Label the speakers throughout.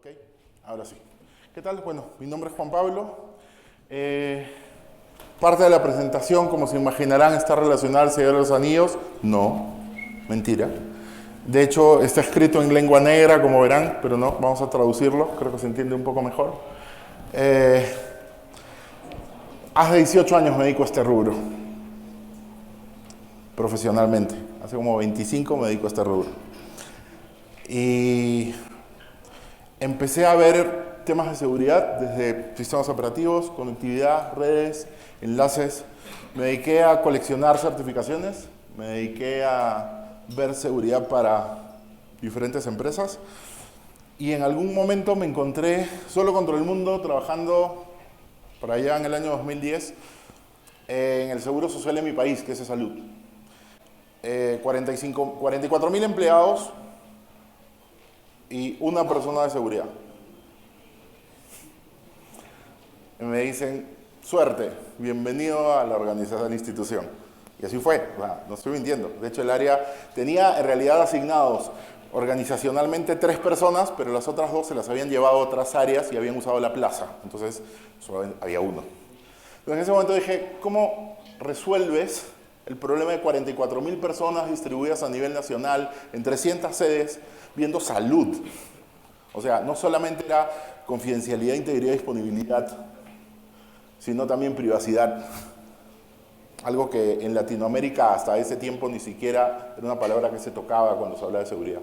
Speaker 1: Ok, ahora sí. ¿Qué tal? Bueno, mi nombre es Juan Pablo. Parte de la presentación, como se imaginarán, está relacionada al Señor de los Anillos. No, mentira. De hecho, está escrito en lengua negra, como verán, pero no, vamos a traducirlo, creo que se entiende un poco mejor. Hace 18 años me dedico a este rubro, profesionalmente. Hace como 25 me dedico a este rubro. Y empecé a ver temas de seguridad desde sistemas operativos, conectividad, redes, enlaces. Me dediqué a coleccionar certificaciones, me dediqué a ver seguridad para diferentes empresas y en algún momento me encontré solo contra el mundo trabajando por allá en el año 2010 en el seguro social de mi país, que es Salud. 44.000 empleados y una persona de seguridad. Y me dicen, suerte, bienvenido a la organización de la institución. Y así fue, no estoy mintiendo. De hecho, el área tenía en realidad asignados organizacionalmente 3 personas, pero las otras 2 se las habían llevado a otras áreas y habían usado la plaza. Entonces, solo había uno. Entonces, en ese momento dije, ¿cómo resuelves el problema de 44.000 personas distribuidas a nivel nacional en 300 sedes viendo salud? O sea, no solamente era confidencialidad, integridad y disponibilidad, sino también privacidad. Algo que en Latinoamérica hasta ese tiempo ni siquiera era una palabra que se tocaba cuando se hablaba de seguridad.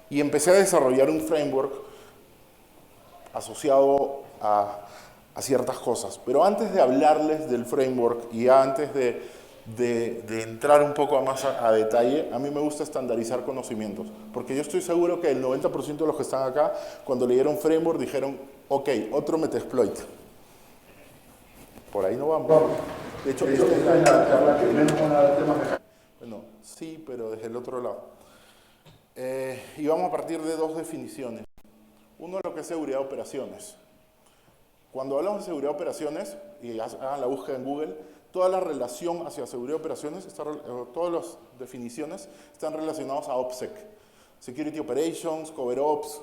Speaker 1: Y empecé a desarrollar un framework asociado a ciertas cosas. Pero antes de hablarles del framework y antes de entrar un poco más a detalle, a mí me gusta estandarizar conocimientos. Porque yo estoy seguro que el 90% de los que están acá, cuando leyeron framework, dijeron, ok, otro Metasploit. Por ahí no vamos. De hecho, esta es la charla que menos van a dar temas de... Bueno, sí, pero desde el otro lado. Y vamos a partir de 2 definiciones. Uno, lo que es seguridad de operaciones. Cuando hablamos de seguridad de operaciones, y hagan la búsqueda en Google, toda la relación hacia seguridad de operaciones, todas las definiciones están relacionadas a OPSEC. Security Operations, Cover Ops,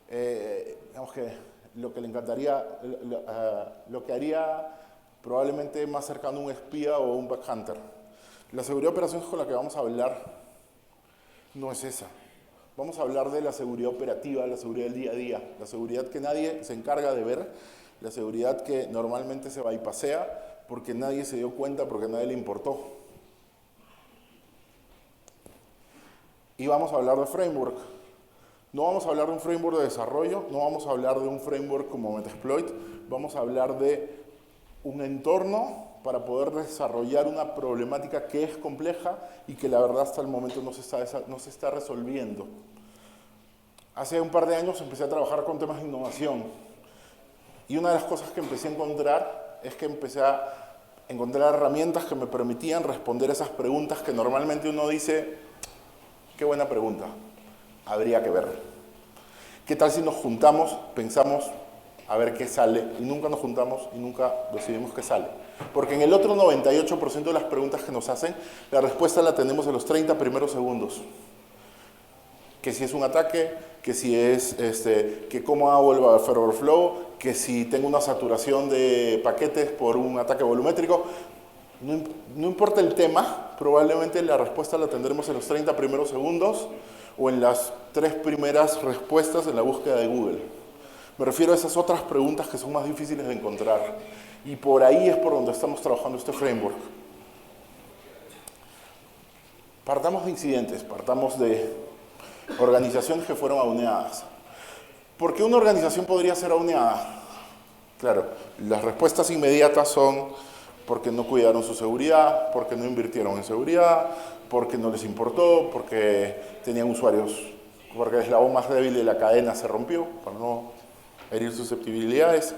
Speaker 1: digamos que lo que le encantaría, lo que haría probablemente más cercano a un espía o un bug hunter. La seguridad de operaciones con la que vamos a hablar no es esa. Vamos a hablar de la seguridad operativa, la seguridad del día a día, la seguridad que nadie se encarga de ver, la seguridad que normalmente se bypassea porque nadie se dio cuenta, porque a nadie le importó. Y vamos a hablar de framework. No vamos a hablar de un framework de desarrollo, no vamos a hablar de un framework como Metasploit, vamos a hablar de un entorno para poder desarrollar una problemática que es compleja y que la verdad hasta el momento no se está resolviendo. Hace un par de años empecé a trabajar con temas de innovación y una de las cosas que empecé a encontrar es que empecé a encontrar herramientas que me permitían responder esas preguntas que normalmente uno dice, qué buena pregunta, habría que ver. ¿Qué tal si nos juntamos, pensamos a ver qué sale y nunca nos juntamos y nunca decidimos qué sale? Porque en el otro 98% de las preguntas que nos hacen, la respuesta la tenemos en los 30 primeros segundos. Que si es un ataque, que si es, que cómo hago el buffer overflow, que si tengo una saturación de paquetes por un ataque volumétrico. No importa el tema, probablemente la respuesta la tendremos en los 30 primeros segundos o en las 3 primeras respuestas en la búsqueda de Google. Me refiero a esas otras preguntas que son más difíciles de encontrar. Y por ahí es por donde estamos trabajando este framework. Partamos de incidentes, partamos de organizaciones que fueron auneadas. ¿Por qué una organización podría ser auneada? Claro, las respuestas inmediatas son porque no cuidaron su seguridad, porque no invirtieron en seguridad, porque no les importó, porque tenían usuarios, porque el eslabón más débil de la cadena se rompió, para no herir susceptibilidades.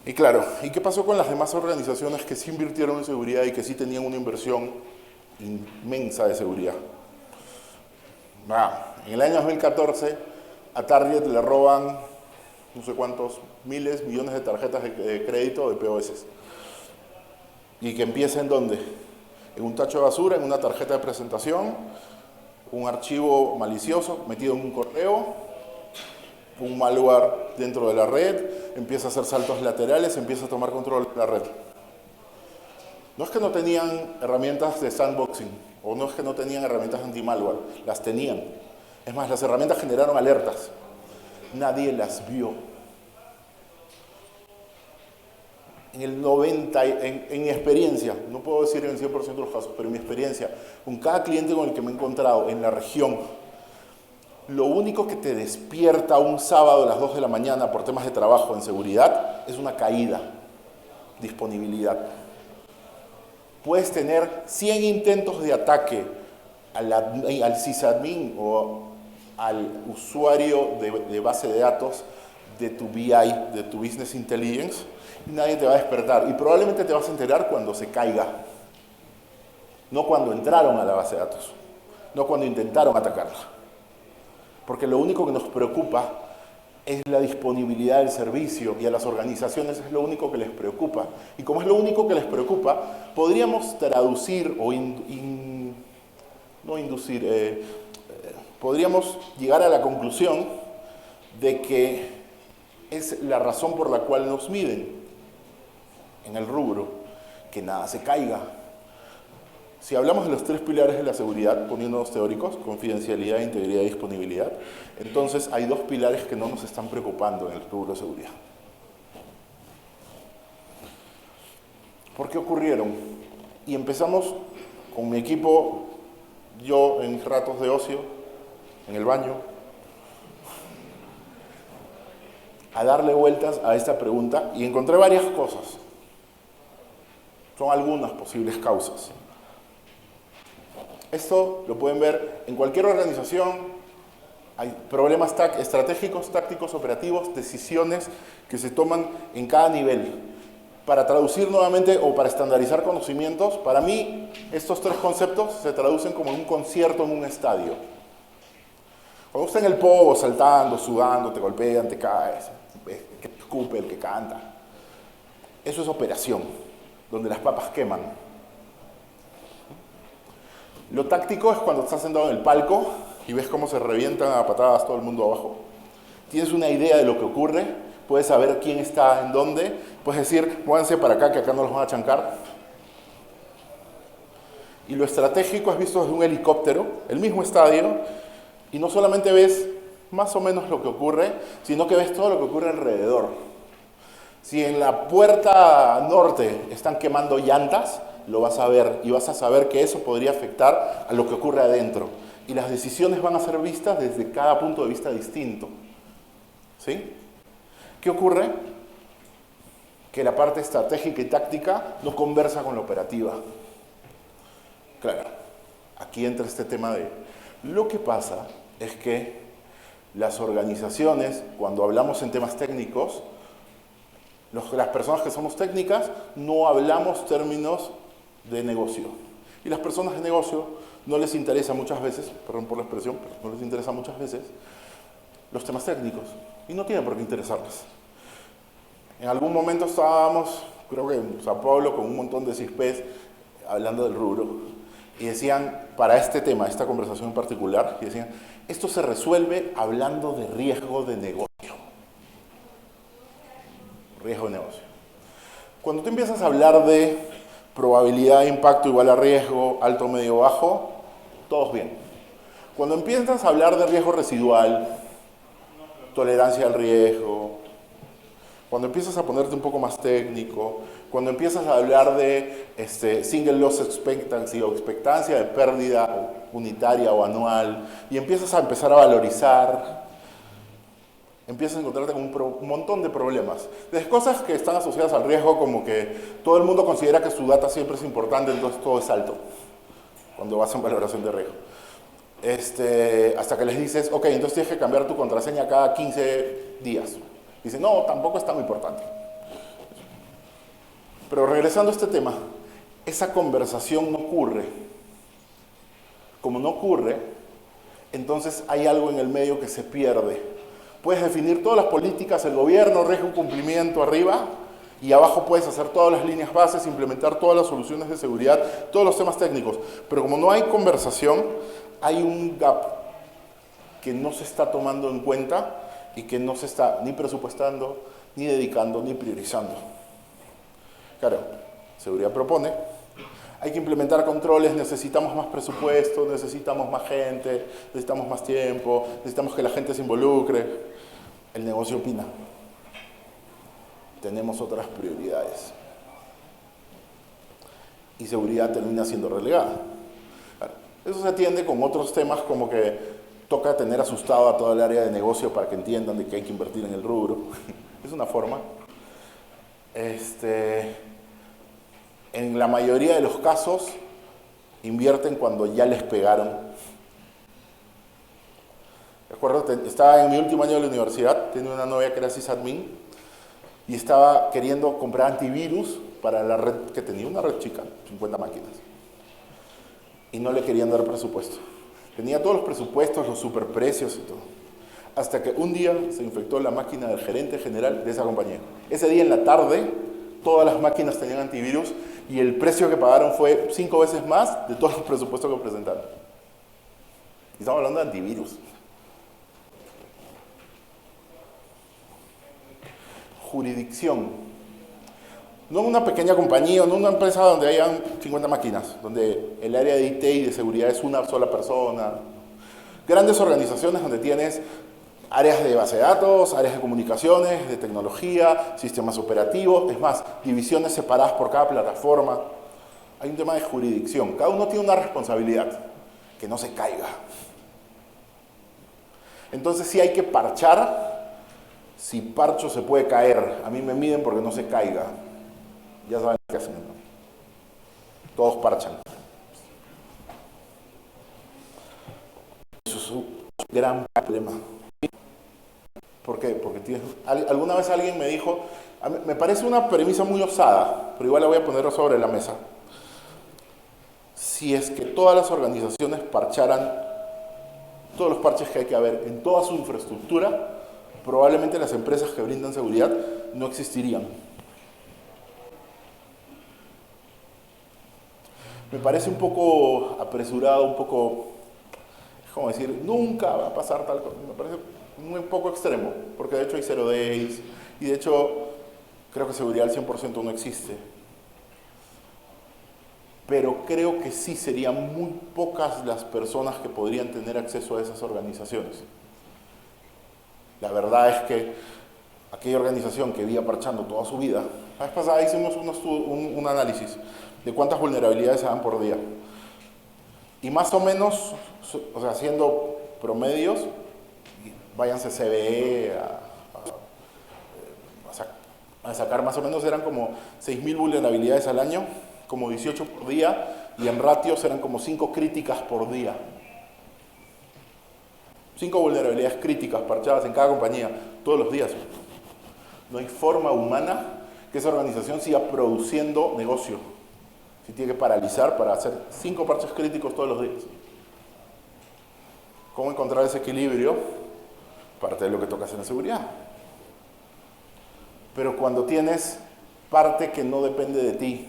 Speaker 1: Y claro, ¿y qué pasó con las demás organizaciones que sí invirtieron en seguridad y que sí tenían una inversión inmensa de seguridad? En el año 2014 a Target le roban no sé cuántos miles, millones de tarjetas de crédito de POS. ¿Y que empieza en dónde? En un tacho de basura, en una tarjeta de presentación, un archivo malicioso metido en un correo, un malware dentro de la red, empieza a hacer saltos laterales, empieza a tomar control de la red. No es que no tenían herramientas de sandboxing, o no es que no tenían herramientas anti-malware, las tenían. Es más, las herramientas generaron alertas. Nadie las vio. En el 90, en mi experiencia, no puedo decir en el 100% de los casos, pero en mi experiencia, con cada cliente con el que me he encontrado en la región, lo único que te despierta un sábado a las 2 de la mañana por temas de trabajo en seguridad es una caída, disponibilidad. Puedes tener 100 intentos de ataque al sysadmin o al usuario de base de datos de tu BI, de tu Business Intelligence, y nadie te va a despertar. Y probablemente te vas a enterar cuando se caiga, no cuando entraron a la base de datos, no cuando intentaron atacarla. Porque lo único que nos preocupa es la disponibilidad del servicio, y a las organizaciones es lo único que les preocupa. Y como es lo único que les preocupa, podríamos traducir o podríamos llegar a la conclusión de que es la razón por la cual nos miden en el rubro, que nada se caiga. Si hablamos de los 3 pilares de la seguridad, poniéndonos teóricos, confidencialidad, integridad y disponibilidad, entonces hay 2 pilares que no nos están preocupando en el rubro de seguridad. ¿Por qué ocurrieron? Y empezamos con mi equipo, yo en mis ratos de ocio, en el baño, a darle vueltas a esta pregunta y encontré varias cosas. Son algunas posibles causas. Esto lo pueden ver en cualquier organización. Hay problemas estratégicos, tácticos, operativos, decisiones que se toman en cada nivel. Para traducir nuevamente o para estandarizar conocimientos, para mí estos 3 conceptos se traducen como un concierto en un estadio. Cuando estás en el pogo, saltando, sudando, te golpean, te caes, el que te escupe, el que canta. Eso es operación, donde las papas queman. Lo táctico es cuando estás sentado en el palco y ves cómo se revientan a patadas todo el mundo abajo. Tienes una idea de lo que ocurre, puedes saber quién está en dónde, puedes decir, muévanse para acá que acá no los van a chancar. Y lo estratégico es visto desde un helicóptero, el mismo estadio, y no solamente ves más o menos lo que ocurre, sino que ves todo lo que ocurre alrededor. Si en la puerta norte están quemando llantas, lo vas a ver y vas a saber que eso podría afectar a lo que ocurre adentro. Y las decisiones van a ser vistas desde cada punto de vista distinto. ¿Sí? ¿Qué ocurre? Que la parte estratégica y táctica no conversa con la operativa. Claro, aquí entra este tema de... Lo que pasa es que las organizaciones, cuando hablamos en temas técnicos, las personas que somos técnicas, no hablamos términos de negocio. Y las personas de negocio no les interesa muchas veces, perdón por la expresión, pero no les interesa muchas veces los temas técnicos. Y no tiene por qué interesarles. En algún momento estábamos, creo que en Sao Paulo, con un montón de CISPs hablando del rubro. Y decían, para este tema, esta conversación en particular, y decían, esto se resuelve hablando de riesgo de negocio. Riesgo de negocio. Cuando tú empiezas a hablar de probabilidad de impacto igual a riesgo, alto, medio, bajo, todos bien. Cuando empiezas a hablar de riesgo residual, tolerancia al riesgo, cuando empiezas a ponerte un poco más técnico, cuando empiezas a hablar de single loss expectancy o expectancia de pérdida unitaria o anual, y empiezas a empezar a valorizar, empiezas a encontrarte con un montón de problemas. Desde cosas que están asociadas al riesgo, como que todo el mundo considera que su data siempre es importante, entonces todo es alto, cuando vas en valoración de riesgo. Hasta que les dices, ok, entonces tienes que cambiar tu contraseña cada 15 días. Dicen, no, tampoco es tan importante. Pero regresando a este tema, esa conversación no ocurre. Como no ocurre, entonces hay algo en el medio que se pierde. Puedes definir todas las políticas, el gobierno, riesgo, cumplimiento arriba, y abajo puedes hacer todas las líneas bases, implementar todas las soluciones de seguridad, todos los temas técnicos. Pero como no hay conversación, hay un gap que no se está tomando en cuenta y que no se está ni presupuestando, ni dedicando, ni priorizando. Claro, seguridad propone, hay que implementar controles, necesitamos más presupuesto, necesitamos más gente, necesitamos más tiempo, necesitamos que la gente se involucre. El negocio opina. Tenemos otras prioridades. Y seguridad termina siendo relegada. Eso se atiende con otros temas como que toca tener asustado a toda el área de negocio para que entiendan de que hay que invertir en el rubro. Es una forma. En la mayoría de los casos, invierten cuando ya les pegaron. Recuerdo, estaba en mi último año de la universidad, tenía una novia que era sysadmin, y estaba queriendo comprar antivirus para la red que tenía, una red chica, 50 máquinas. Y no le querían dar presupuesto. Tenía todos los presupuestos, los superprecios y todo. Hasta que un día se infectó la máquina del gerente general de esa compañía. Ese día en la tarde, todas las máquinas tenían antivirus y el precio que pagaron fue 5 veces más de todos los presupuestos que presentaron. Y estamos hablando de antivirus. Jurisdicción. No una pequeña compañía, no una empresa donde hayan 50 máquinas, donde el área de IT y de seguridad es una sola persona. Grandes organizaciones donde tienes áreas de base de datos, áreas de comunicaciones, de tecnología, sistemas operativos, es más, divisiones separadas por cada plataforma. Hay un tema de jurisdicción. Cada uno tiene una responsabilidad, que no se caiga. Entonces sí hay que parchar. Si parcho se puede caer. A mí me miden porque no se caiga. Ya saben qué hacen, ¿no? Todos parchan. Eso es un gran problema. ¿Por qué? Porque alguna vez alguien me dijo, me parece una premisa muy osada, pero igual la voy a poner sobre la mesa. Si es que todas las organizaciones parcharan todos los parches que hay que haber en toda su infraestructura, probablemente las empresas que brindan seguridad no existirían. Me parece un poco apresurado, un poco, es como decir, nunca va a pasar tal cosa. Me parece un poco extremo, porque de hecho hay 0 days, y de hecho creo que seguridad al 100% no existe. Pero creo que sí serían muy pocas las personas que podrían tener acceso a esas organizaciones. La verdad es que aquella organización que vía parchando toda su vida, la vez pasada hicimos un análisis de cuántas vulnerabilidades se dan por día. Y más o menos, o sea, haciendo promedios, váyanse CVE a sacar más o menos, eran como 6.000 vulnerabilidades al año, como 18 por día, y en ratios eran como 5 críticas por día. 5 vulnerabilidades críticas parchadas en cada compañía, todos los días. No hay forma humana que esa organización siga produciendo negocio. Si tiene que paralizar para hacer 5 parches críticos todos los días. ¿Cómo encontrar ese equilibrio? Parte de lo que toca hacer en seguridad. Pero cuando tienes parte que no depende de ti,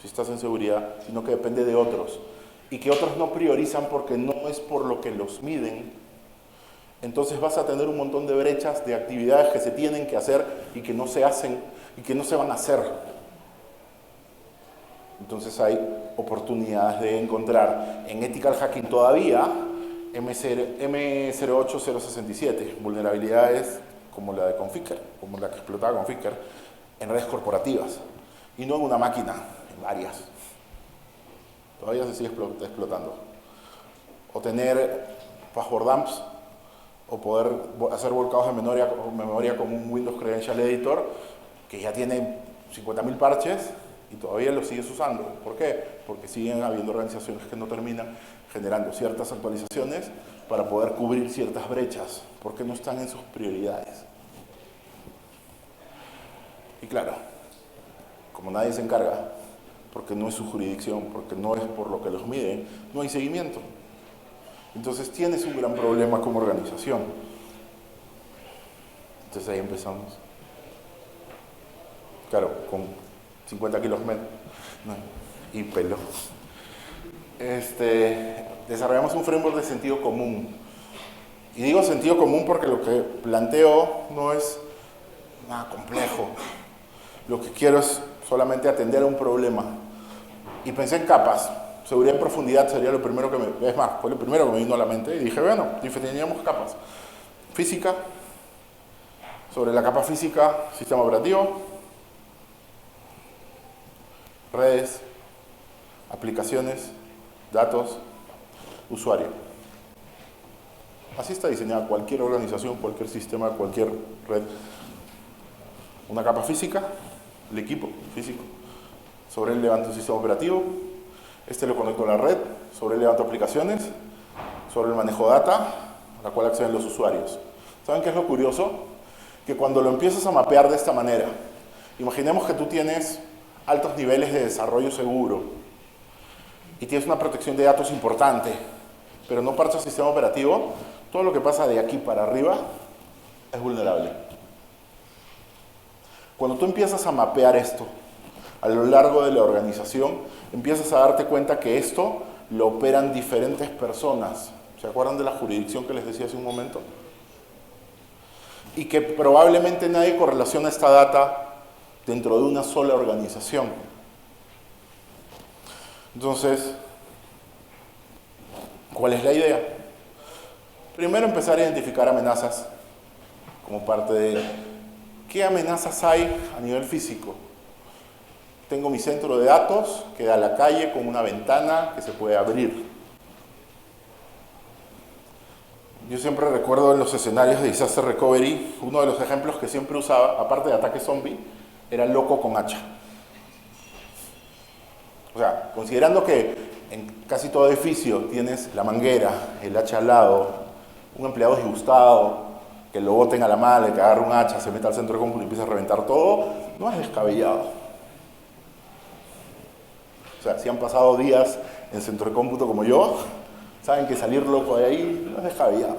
Speaker 1: si estás en seguridad, sino que depende de otros, y que otros no priorizan porque no es por lo que los miden, entonces vas a tener un montón de brechas de actividades que se tienen que hacer y que no se hacen y que no se van a hacer. Entonces hay oportunidades de encontrar en Ethical Hacking todavía M08067, vulnerabilidades como la de Conficker, como la que explotaba Conficker, en redes corporativas. Y no en una máquina, en varias. Todavía se sigue explotando. O tener password dumps, o poder hacer volcados de memoria con un Windows Credential Editor que ya tiene 50.000 parches y todavía lo sigues usando. ¿Por qué? Porque siguen habiendo organizaciones que no terminan generando ciertas actualizaciones para poder cubrir ciertas brechas, porque no están en sus prioridades. Y claro, como nadie se encarga, porque no es su jurisdicción, porque no es por lo que los miden, no hay seguimiento. Entonces tienes un gran problema como organización. Entonces ahí empezamos. Claro, con 50 kilos menos y pelo. desarrollamos un framework de sentido común. Y digo sentido común porque lo que planteo no es nada complejo. Lo que quiero es solamente atender a un problema. Y pensé en capas. Seguridad en profundidad sería lo primero que me... Es más, fue lo primero que me vino a la mente. Y dije, bueno, teníamos capas. Física. Sobre la capa física, sistema operativo. Redes. Aplicaciones. Datos. Usuario. Así está diseñada cualquier organización, cualquier sistema, cualquier red. Una capa física, el equipo físico. Sobre él levanto un sistema operativo. Lo conecto a la red. Sobre él levanto aplicaciones. Sobre el manejo de data, a la cual acceden los usuarios. ¿Saben qué es lo curioso? Que cuando lo empiezas a mapear de esta manera, imaginemos que tú tienes altos niveles de desarrollo seguro y tienes una protección de datos importante, pero no parchas el sistema operativo, todo lo que pasa de aquí para arriba es vulnerable. Cuando tú empiezas a mapear esto a lo largo de la organización, empiezas a darte cuenta que esto lo operan diferentes personas. ¿Se acuerdan de la jurisdicción que les decía hace un momento? Y que probablemente nadie correlaciona esta data dentro de una sola organización. Entonces, ¿cuál es la idea? Primero empezar a identificar amenazas como parte de qué amenazas hay a nivel físico. Tengo mi centro de datos que da a la calle con una ventana que se puede abrir. Yo siempre recuerdo en los escenarios de Disaster Recovery, uno de los ejemplos que siempre usaba, aparte de ataque zombie, era loco con hacha. O sea, considerando que en casi todo edificio tienes la manguera, el hacha al lado, un empleado disgustado, que lo boten a la mala, que agarre un hacha, se meta al centro de cómputo y empieza a reventar todo, no es descabellado. O sea, si han pasado días en centro de cómputo como yo, saben que salir loco de ahí no es descabellado.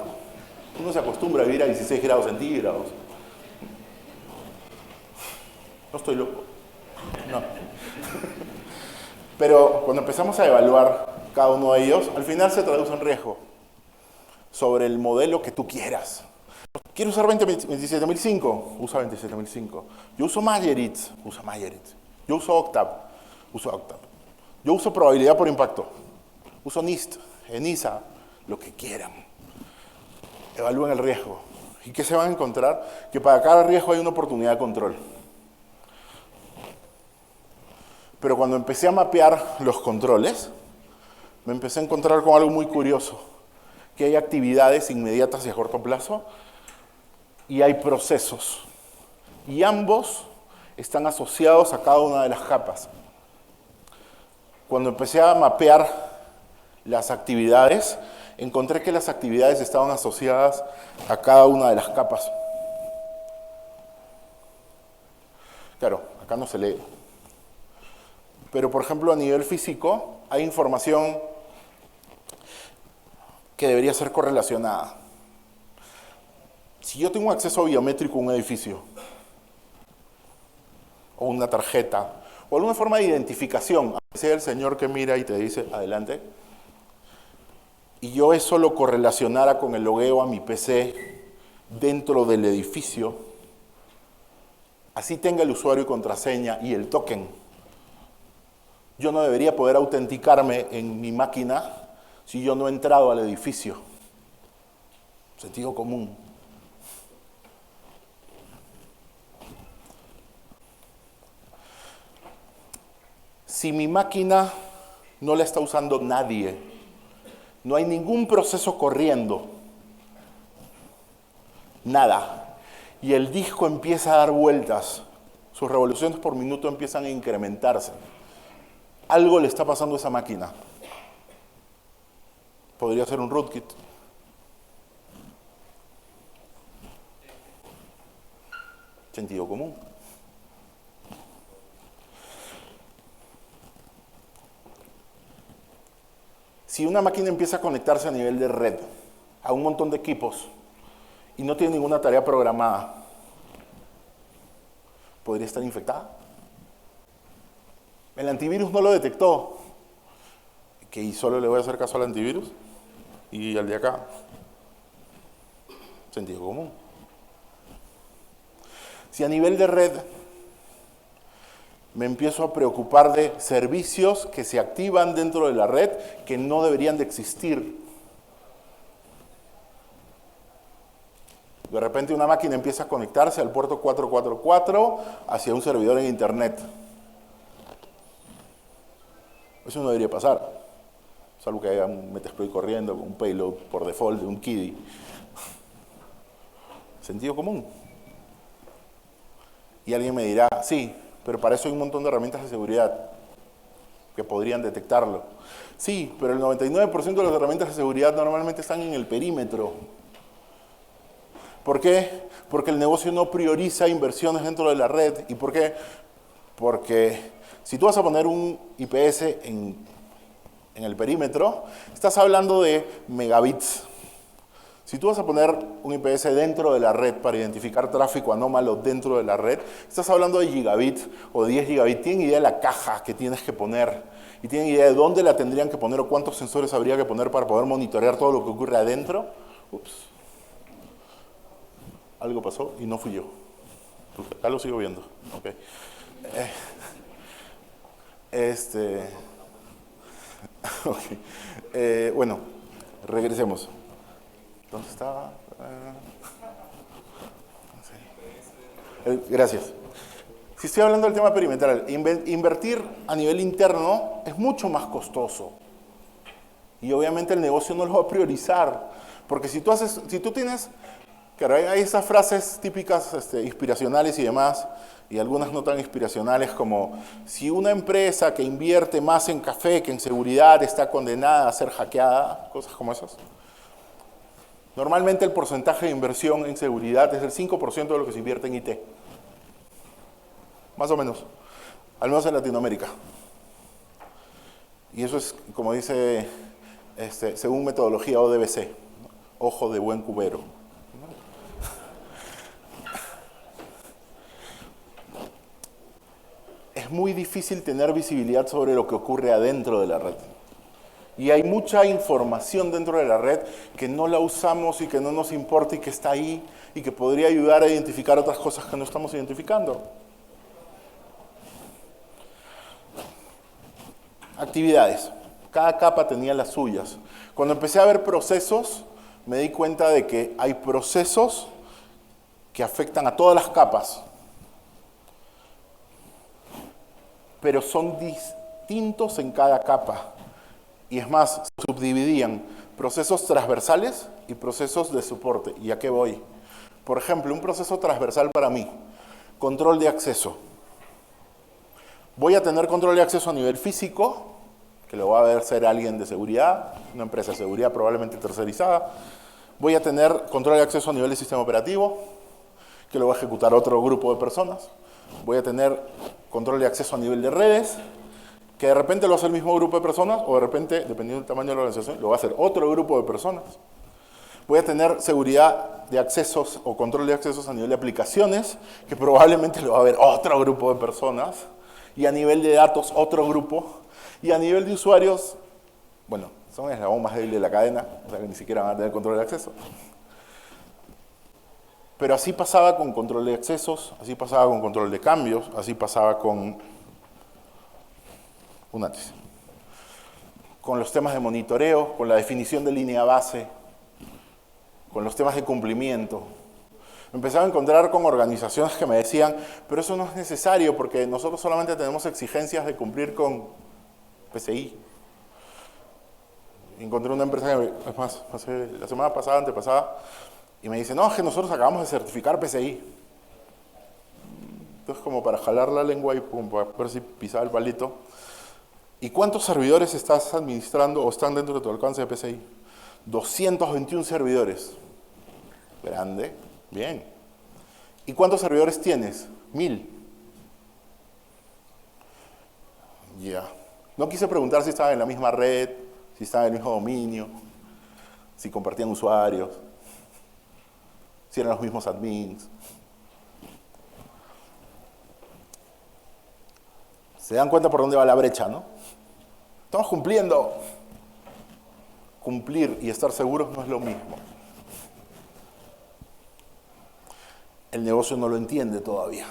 Speaker 1: Uno se acostumbra a vivir a 16 grados centígrados. No estoy loco. No. Pero cuando empezamos a evaluar cada uno de ellos, al final se traduce en riesgo sobre el modelo que tú quieras. ¿Quiero usar 27005? Usa 27005. Yo uso Mageritz. Usa Mageritz. Yo uso Octave. Usa Octave. Yo uso probabilidad por impacto. Uso NIST, ENISA, lo que quieran. Evalúen el riesgo. ¿Y qué se van a encontrar? Que para cada riesgo hay una oportunidad de control. Pero cuando empecé a mapear los controles, me empecé a encontrar con algo muy curioso. Que hay actividades inmediatas y a corto plazo y hay procesos. Y ambos están asociados a cada una de las capas. Cuando empecé a mapear las actividades, encontré que las actividades estaban asociadas a cada una de las capas. Claro, acá no se lee. Pero, por ejemplo, a nivel físico, hay información que debería ser correlacionada. Si yo tengo acceso biométrico a un edificio, o una tarjeta, o alguna forma de identificación, sea el señor que mira y te dice, adelante, y yo eso lo correlacionara con el logueo a mi PC dentro del edificio, así tenga el usuario y contraseña y el token, yo no debería poder autenticarme en mi máquina si yo no he entrado al edificio. Sentido común. Si mi máquina no la está usando nadie, no hay ningún proceso corriendo, nada, y el disco empieza a dar vueltas, sus revoluciones por minuto empiezan a incrementarse, algo le está pasando a esa máquina. Podría ser un rootkit. Sentido común. Si una máquina empieza a conectarse a nivel de red a un montón de equipos y no tiene ninguna tarea programada, ¿podría estar infectada? El antivirus no lo detectó. que solo le voy a hacer caso al antivirus y al de acá. Sentido común. Si a nivel de red me empiezo a preocupar de servicios que se activan dentro de la red que no deberían de existir. De repente una máquina empieza a conectarse al puerto 444 hacia un servidor en internet. Eso no debería pasar. Salvo que haya un Metasploit corriendo, un payload por default de un KIDI. Sentido común. Y alguien me dirá, sí, pero para eso hay un montón de herramientas de seguridad que podrían detectarlo. Sí, pero el 99% de las herramientas de seguridad normalmente están en el perímetro. ¿Por qué? Porque el negocio no prioriza inversiones dentro de la red. ¿Y por qué? Porque si tú vas a poner un IPS en el perímetro, estás hablando de megabits. Si tú vas a poner un IPS dentro de la red para identificar tráfico anómalo dentro de la red, estás hablando de gigabits o 10 gigabits. Tienen idea de la caja que tienes que poner y tienen idea de dónde la tendrían que poner o cuántos sensores habría que poner para poder monitorear todo lo que ocurre adentro. Ups. Algo pasó y no fui yo. Acá lo sigo viendo. Okay. Okay. Bueno, regresemos. ¿Dónde estaba? Gracias. Si estoy hablando del tema perimetral, invertir a nivel interno es mucho más costoso. Y obviamente el negocio no lo va a priorizar. Porque si tú tienes, claro, hay esas frases típicas inspiracionales y demás, y algunas no tan inspiracionales como, si una empresa que invierte más en café que en seguridad está condenada a ser hackeada, cosas como esas. Normalmente el porcentaje de inversión en seguridad es el 5% de lo que se invierte en IT. Más o menos. Al menos en Latinoamérica. Y eso es, como dice, según metodología ODBC. Ojo de buen cubero. Es muy difícil tener visibilidad sobre lo que ocurre adentro de la red. Y hay mucha información dentro de la red que no la usamos y que no nos importa y que está ahí y que podría ayudar a identificar otras cosas que no estamos identificando. Actividades. Cada capa tenía las suyas. Cuando empecé a ver procesos, me di cuenta de que hay procesos que afectan a todas las capas, pero son distintos en cada capa. Y es más, se subdividían procesos transversales y procesos de soporte. ¿Y a qué voy? Por ejemplo, un proceso transversal para mí, control de acceso. Voy a tener control de acceso a nivel físico, que lo va a hacer alguien de seguridad, una empresa de seguridad probablemente tercerizada. Voy a tener control de acceso a nivel de sistema operativo, que lo va a ejecutar otro grupo de personas. Voy a tener control de acceso a nivel de redes, que de repente lo hace el mismo grupo de personas, o de repente, dependiendo del tamaño de la organización, lo va a hacer otro grupo de personas. Voy a tener seguridad de accesos o control de accesos a nivel de aplicaciones, que probablemente lo va a ver otro grupo de personas. Y a nivel de datos, otro grupo. Y a nivel de usuarios, bueno, son el eslabón más débil de la cadena, o sea que ni siquiera van a tener control de acceso. Pero así pasaba con control de accesos, así pasaba con control de cambios, así pasaba con con los temas de monitoreo, con la definición de línea base, con los temas de cumplimiento. Me empezaba a encontrar con organizaciones que me decían, pero eso no es necesario porque nosotros solamente tenemos exigencias de cumplir con PCI. Encontré una empresa que, es más, la semana pasada, antepasada, y me dice, no, es que nosotros acabamos de certificar PCI. Entonces, como para jalar la lengua y para ver si pisaba el palito. ¿Y cuántos servidores estás administrando o están dentro de tu alcance de PCI? 221 servidores. Grande. Bien. ¿Y cuántos servidores tienes? 1000. Ya. No quise preguntar si estaban en la misma red, si estaban en el mismo dominio, si compartían usuarios, si eran los mismos admins. Se dan cuenta por dónde va la brecha, ¿no? Estamos cumpliendo. cumplir y estar seguros no es lo mismo. El negocio no lo entiende todavía.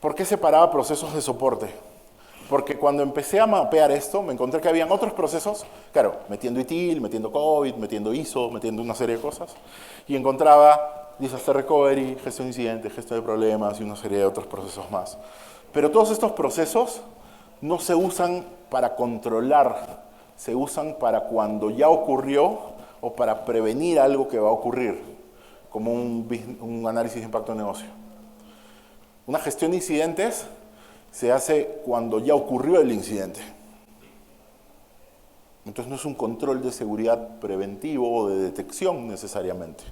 Speaker 1: ¿Por qué separaba procesos de soporte? Porque cuando empecé a mapear esto, me encontré que habían otros procesos, claro, metiendo ITIL, metiendo COVID, metiendo ISO, metiendo una serie de cosas, y encontraba Disaster Recovery, gestión de incidentes, gestión de problemas y una serie de otros procesos más. Pero todos estos procesos no se usan para controlar, se usan para cuando ya ocurrió o para prevenir algo que va a ocurrir, como un análisis de impacto de negocio. Una gestión de incidentes se hace cuando ya ocurrió el incidente. Entonces no es un control de seguridad preventivo o de detección necesariamente.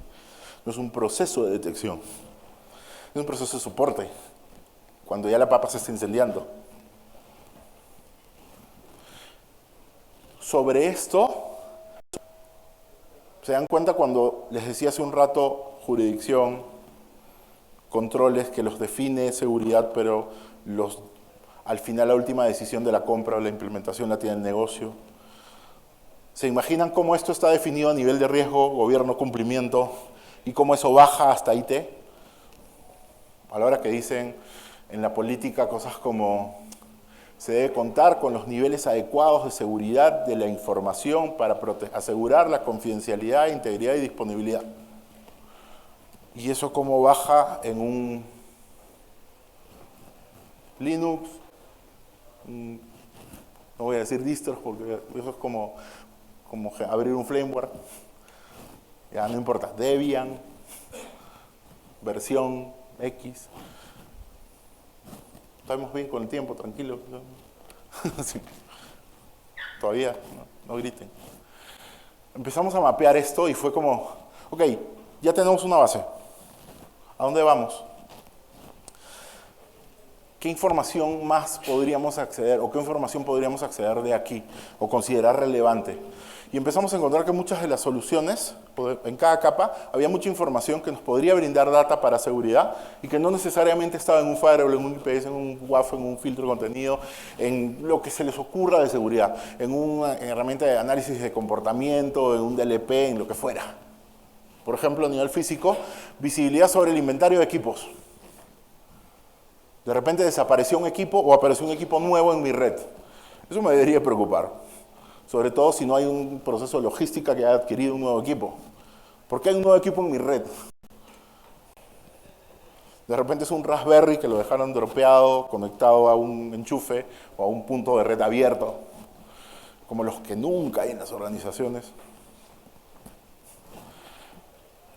Speaker 1: No es un proceso de detección. Es un proceso de soporte, cuando ya la papa se está incendiando. Sobre esto, se dan cuenta cuando les decía hace un rato jurisdicción, controles que los define seguridad, pero al final la última decisión de la compra o la implementación la tiene el negocio. ¿Se imaginan cómo esto está definido a nivel de riesgo, gobierno, cumplimiento, y cómo eso baja hasta IT? A la hora que dicen en la política cosas como se debe contar con los niveles adecuados de seguridad de la información para asegurar la confidencialidad, integridad y disponibilidad. ¿Y eso cómo baja en un Linux? No voy a decir distros porque eso es como abrir un framework. Ya no importa, Debian, versión X. Estamos bien con el tiempo, tranquilo. Sí. Todavía, no griten. Empezamos a mapear esto y fue como, ok, ya tenemos una base. ¿A dónde vamos? ¿Qué información más podríamos acceder o qué información podríamos acceder de aquí o considerar relevante? Y empezamos a encontrar que muchas de las soluciones, en cada capa, había mucha información que nos podría brindar data para seguridad y que no necesariamente estaba en un firewall, en un IPS, en un WAF, en un filtro de contenido, en lo que se les ocurra de seguridad, en una herramienta de análisis de comportamiento, en un DLP, en lo que fuera. Por ejemplo, a nivel físico, visibilidad sobre el inventario de equipos. De repente desapareció un equipo o apareció un equipo nuevo en mi red. Eso me debería preocupar. Sobre todo si no hay un proceso de logística que haya adquirido un nuevo equipo. ¿Por qué hay un nuevo equipo en mi red? De repente es un Raspberry que lo dejaron dropeado, conectado a un enchufe o a un punto de red abierto, como los que nunca hay en las organizaciones.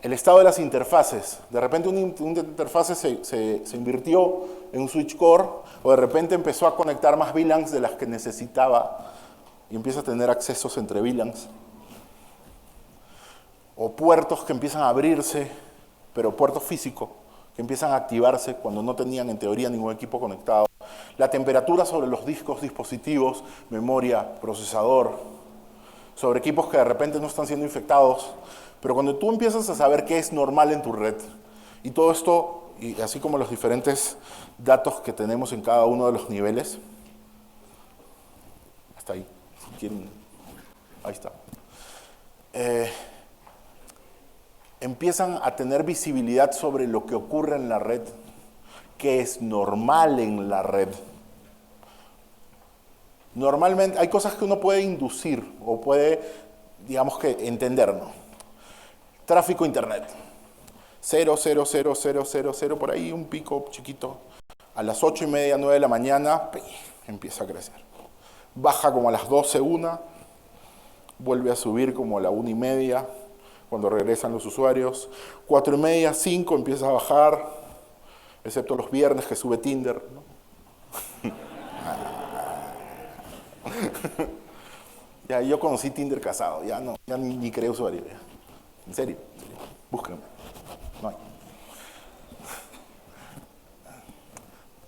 Speaker 1: El estado de las interfaces. De repente una interfase se invirtió en un switch core o de repente empezó a conectar más VLANs de las que necesitaba y empieza a tener accesos entre VLANs. O puertos que empiezan a abrirse, pero puertos físicos que empiezan a activarse cuando no tenían en teoría ningún equipo conectado. La temperatura sobre los discos, dispositivos, memoria, procesador, sobre equipos que de repente no están siendo infectados. Pero cuando tú empiezas a saber qué es normal en tu red, y todo esto, y así como los diferentes datos que tenemos en cada uno de los niveles, hasta ahí, si quieren, ahí está, empiezan a tener visibilidad sobre lo que ocurre en la red, qué es normal en la red. Normalmente hay cosas que uno puede inducir o puede, digamos que, entender, ¿no? Tráfico internet. 0,00000, por ahí un pico chiquito. A las 8:30, 9 de la mañana, empieza a crecer. Baja como a las 12, 1. Vuelve a subir como a la 1:30, cuando regresan los usuarios. 4:30, 5 empieza a bajar, excepto los viernes que sube Tinder, ¿no? Ya, yo conocí Tinder casado, ya ni creo usuario. Ya. En serio, búsquenme. No hay.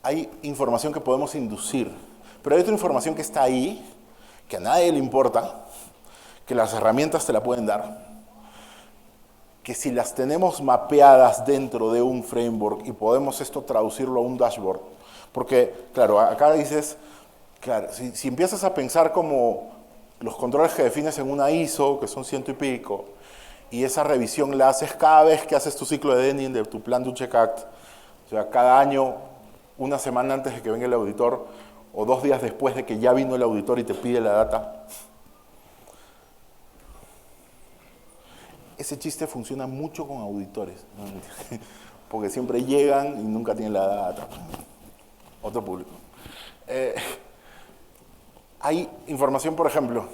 Speaker 1: Hay información que podemos inducir, pero hay otra información que está ahí, que a nadie le importa, que las herramientas te la pueden dar, que si las tenemos mapeadas dentro de un framework y podemos esto traducirlo a un dashboard, porque, claro, acá dices, Claro, si empiezas a pensar como los controles que defines en una ISO, que son 100 y pico, y esa revisión la haces cada vez que haces tu ciclo de Denning de tu plan de un check-act, o sea, cada año, una semana antes de que venga el auditor, o 2 días después de que ya vino el auditor y te pide la data. Ese chiste funciona mucho con auditores, porque siempre llegan y nunca tienen la data. Otro público. Hay información, por ejemplo,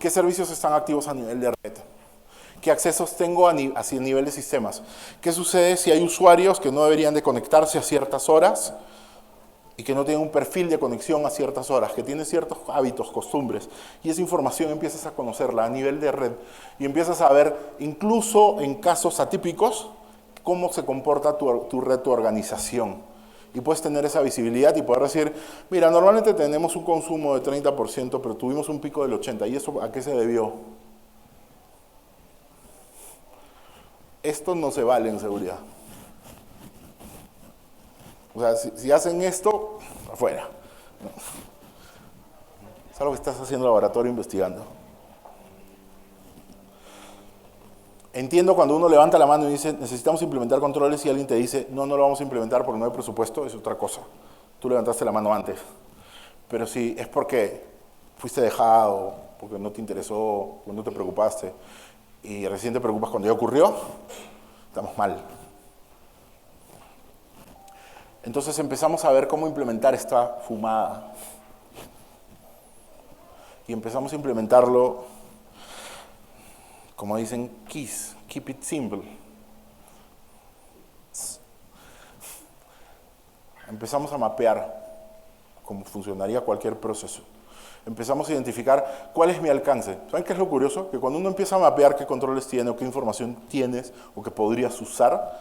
Speaker 1: ¿qué servicios están activos a nivel de red? ¿Qué accesos tengo hacia el nivel de sistemas? ¿Qué sucede si hay usuarios que no deberían de conectarse a ciertas horas y que no tienen un perfil de conexión a ciertas horas, que tienen ciertos hábitos, costumbres? Y esa información empiezas a conocerla a nivel de red y empiezas a ver, incluso en casos atípicos, cómo se comporta tu red, tu organización. Y puedes tener esa visibilidad y poder decir, mira, normalmente tenemos un consumo de 30%, pero tuvimos un pico del 80%. ¿Y eso a qué se debió? Esto no se vale en seguridad. O sea, si hacen esto, afuera. No. Es algo que estás haciendo en el laboratorio investigando. Entiendo cuando uno levanta la mano y dice, necesitamos implementar controles y alguien te dice, no, no lo vamos a implementar porque no hay presupuesto, es otra cosa. Tú levantaste la mano antes. Pero si es porque fuiste dejado, porque no te interesó, porque no te preocupaste, y recién te preocupas cuando ya ocurrió, estamos mal. Entonces empezamos a ver cómo implementar esta fumada. Y empezamos a implementarlo, como dicen, KISS, Keep It Simple. Empezamos a mapear cómo funcionaría cualquier proceso. Empezamos a identificar cuál es mi alcance. ¿Saben qué es lo curioso? Que cuando uno empieza a mapear qué controles tiene o qué información tienes o que podrías usar,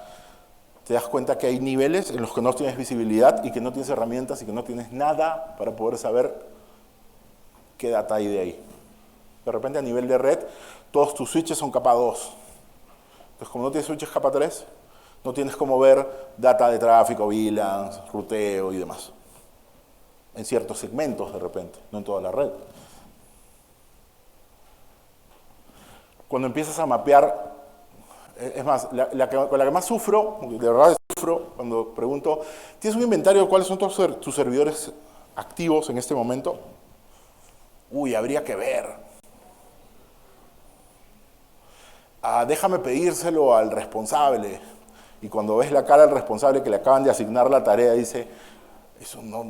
Speaker 1: te das cuenta que hay niveles en los que no tienes visibilidad y que no tienes herramientas y que no tienes nada para poder saber qué data hay de ahí. De repente a nivel de red, todos tus switches son capa 2. Entonces, como no tienes switches capa 3, no tienes cómo ver data de tráfico, VLANs, ruteo y demás. En ciertos segmentos de repente, no en toda la red. Cuando empiezas a mapear, es más, con la que más sufro, de verdad sufro, cuando pregunto, ¿tienes un inventario de cuáles son tus servidores activos en este momento? Uy, habría que ver. Déjame pedírselo al responsable. Y cuando ves la cara del responsable que le acaban de asignar la tarea, dice, eso no,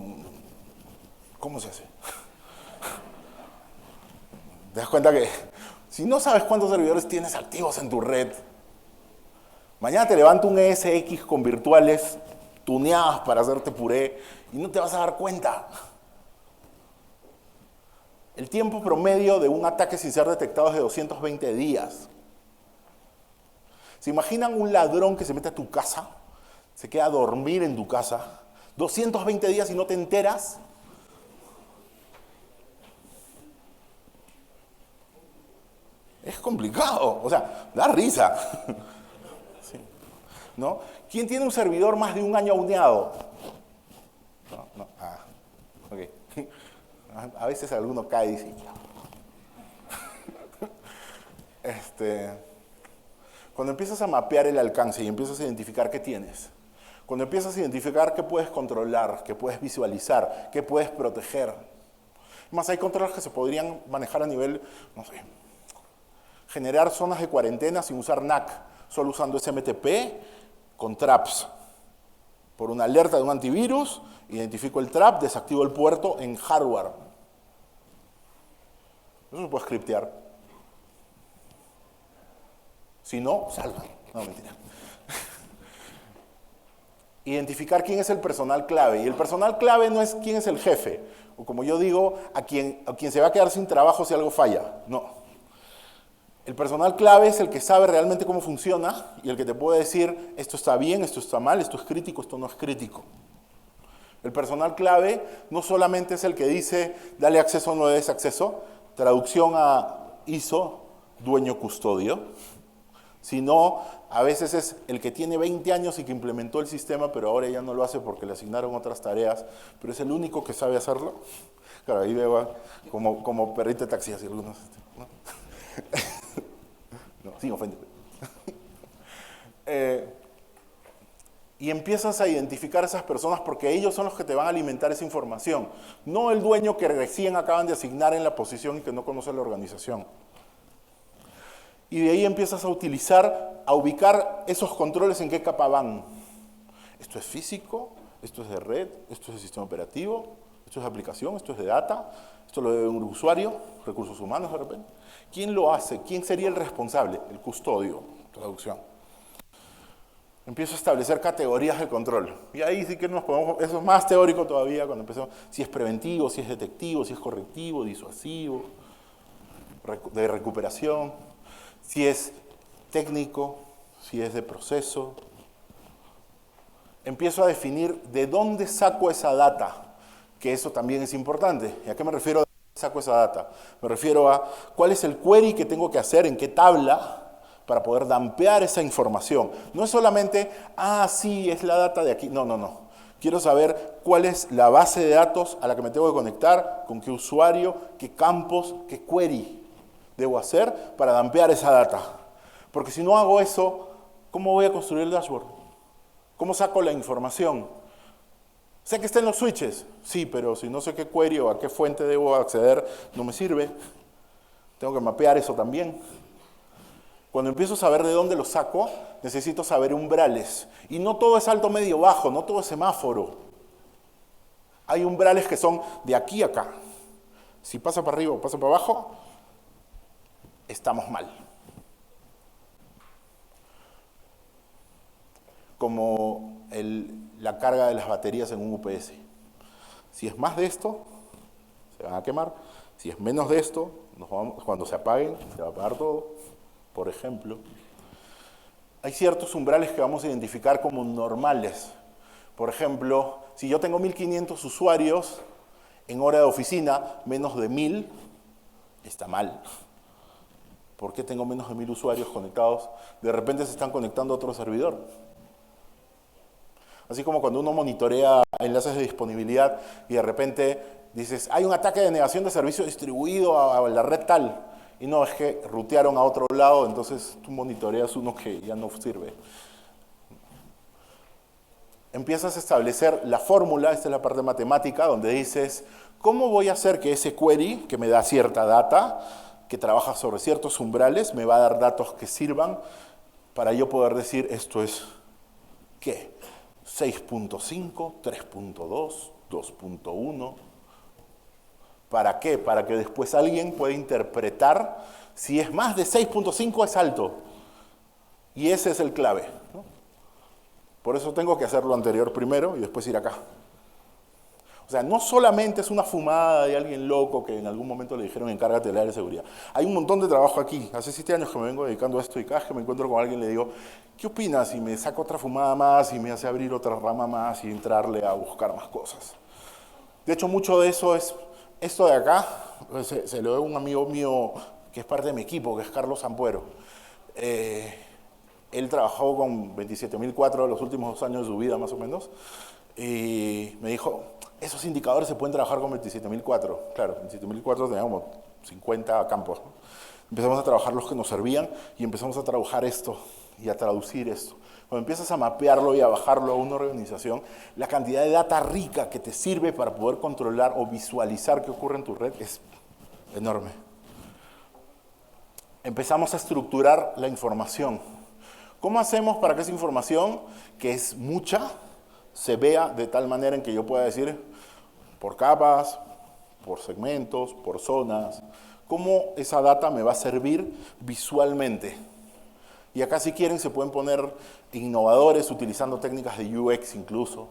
Speaker 1: ¿cómo se hace? Te das cuenta que si no sabes cuántos servidores tienes activos en tu red, mañana te levanta un ESX con virtuales tuneadas para hacerte puré y no te vas a dar cuenta. El tiempo promedio de un ataque sin ser detectado es de 220 días. ¿Se imaginan un ladrón que se mete a tu casa, se queda a dormir en tu casa, 220 días y no te enteras? Es complicado, o sea, da risa. Sí. ¿No? ¿Quién tiene un servidor más de un año auneado? No. Ok. A veces alguno cae y dice, cuando empiezas a mapear el alcance y empiezas a identificar qué tienes, cuando empiezas a identificar qué puedes controlar, qué puedes visualizar, qué puedes proteger. Más hay controles que se podrían manejar a nivel, no sé, generar zonas de cuarentena sin usar NAC, solo usando SMTP con traps. Por una alerta de un antivirus, identifico el trap, desactivo el puerto en hardware. Eso se puede scriptear. Si no, salgan. No, mentira. Identificar quién es el personal clave. Y el personal clave no es quién es el jefe. O como yo digo, a quien se va a quedar sin trabajo si algo falla. No. El personal clave es el que sabe realmente cómo funciona y el que te puede decir, esto está bien, esto está mal, esto es crítico, esto no es crítico. El personal clave no solamente es el que dice, dale acceso o no le des acceso, traducción a ISO, dueño custodio. sino a veces es el que tiene 20 años y que implementó el sistema, pero ahora ya no lo hace porque le asignaron otras tareas, pero es el único que sabe hacerlo. Claro, ahí veo como perrito de taxi, así algunos. ¿No? No, sin ofender. Y empiezas a identificar a esas personas porque ellos son los que te van a alimentar esa información, no el dueño que recién acaban de asignar en la posición y que no conoce la organización. Y de ahí empiezas a ubicar esos controles en qué capa van. Esto es físico, esto es de red, esto es de sistema operativo, esto es de aplicación, esto es de data, esto lo debe un usuario, recursos humanos de repente. ¿Quién lo hace? ¿Quién sería el responsable? El custodio, traducción. Empiezo a establecer categorías de control. Y ahí sí que nos podemos, eso es más teórico todavía cuando empezamos, si es preventivo, si es detectivo, si es correctivo, disuasivo, de recuperación, si es técnico, si es de proceso. Empiezo a definir de dónde saco esa data, que eso también es importante. ¿Y a qué me refiero a dónde saco esa data? Me refiero a cuál es el query que tengo que hacer, en qué tabla, para poder dampear esa información. No es solamente, sí, es la data de aquí. No, no, no. Quiero saber cuál es la base de datos a la que me tengo que conectar, con qué usuario, qué campos, qué query debo hacer para dampear esa data. Porque si no hago eso, ¿cómo voy a construir el dashboard? ¿Cómo saco la información? Sé que está en los switches, sí, pero si no sé qué query o a qué fuente debo acceder, no me sirve. Tengo que mapear eso también. Cuando empiezo a saber de dónde lo saco, necesito saber umbrales. Y no todo es alto, medio, bajo, no todo es semáforo. Hay umbrales que son de aquí a acá. Si pasa para arriba o pasa para abajo, estamos mal. Como la carga de las baterías en un UPS. Si es más de esto, se van a quemar. Si es menos de esto, cuando se apaguen, se va a apagar todo. Por ejemplo, hay ciertos umbrales que vamos a identificar como normales. Por ejemplo, si yo tengo 1500 usuarios en hora de oficina, menos de 1000, está mal. ¿Por qué tengo menos de 1000 usuarios conectados? De repente se están conectando a otro servidor. Así como cuando uno monitorea enlaces de disponibilidad y de repente dices, hay un ataque de negación de servicio distribuido a la red tal. Y no, es que rutearon a otro lado, entonces tú monitoreas uno que ya no sirve. Empiezas a establecer la fórmula, esta es la parte matemática, donde dices, ¿cómo voy a hacer que ese query, que me da cierta data, que trabaja sobre ciertos umbrales, me va a dar datos que sirvan para yo poder decir, esto es, ¿qué? 6.5, 3.2, 2.1... ¿Para qué? Para que después alguien pueda interpretar si es más de 6.5 es alto. Y ese es el clave, ¿no? Por eso tengo que hacer lo anterior primero y después ir acá. O sea, no solamente es una fumada de alguien loco que en algún momento le dijeron encárgate del área de seguridad. Hay un montón de trabajo aquí. Hace 7 años que me vengo dedicando a esto y cada vez que me encuentro con alguien le digo, ¿qué opinas si me saco otra fumada más y me hace abrir otra rama más y entrarle a buscar más cosas? De hecho, mucho de eso es... Esto de acá, se lo doy a un amigo mío que es parte de mi equipo, que es Carlos Ampuero. Él trabajó con 27004 los últimos 2 años de su vida, más o menos. Y me dijo, esos indicadores se pueden trabajar con 27004. Claro, 27004 tenía como 50 campos, ¿no? Empezamos a trabajar los que nos servían y empezamos a trabajar esto y a traducir esto. Cuando empiezas a mapearlo y a bajarlo a una organización, la cantidad de data rica que te sirve para poder controlar o visualizar qué ocurre en tu red es enorme. Empezamos a estructurar la información. ¿Cómo hacemos para que esa información, que es mucha, se vea de tal manera en que yo pueda decir por capas, por segmentos, por zonas, cómo esa data me va a servir visualmente? Y acá si quieren se pueden poner innovadores utilizando técnicas de UX incluso.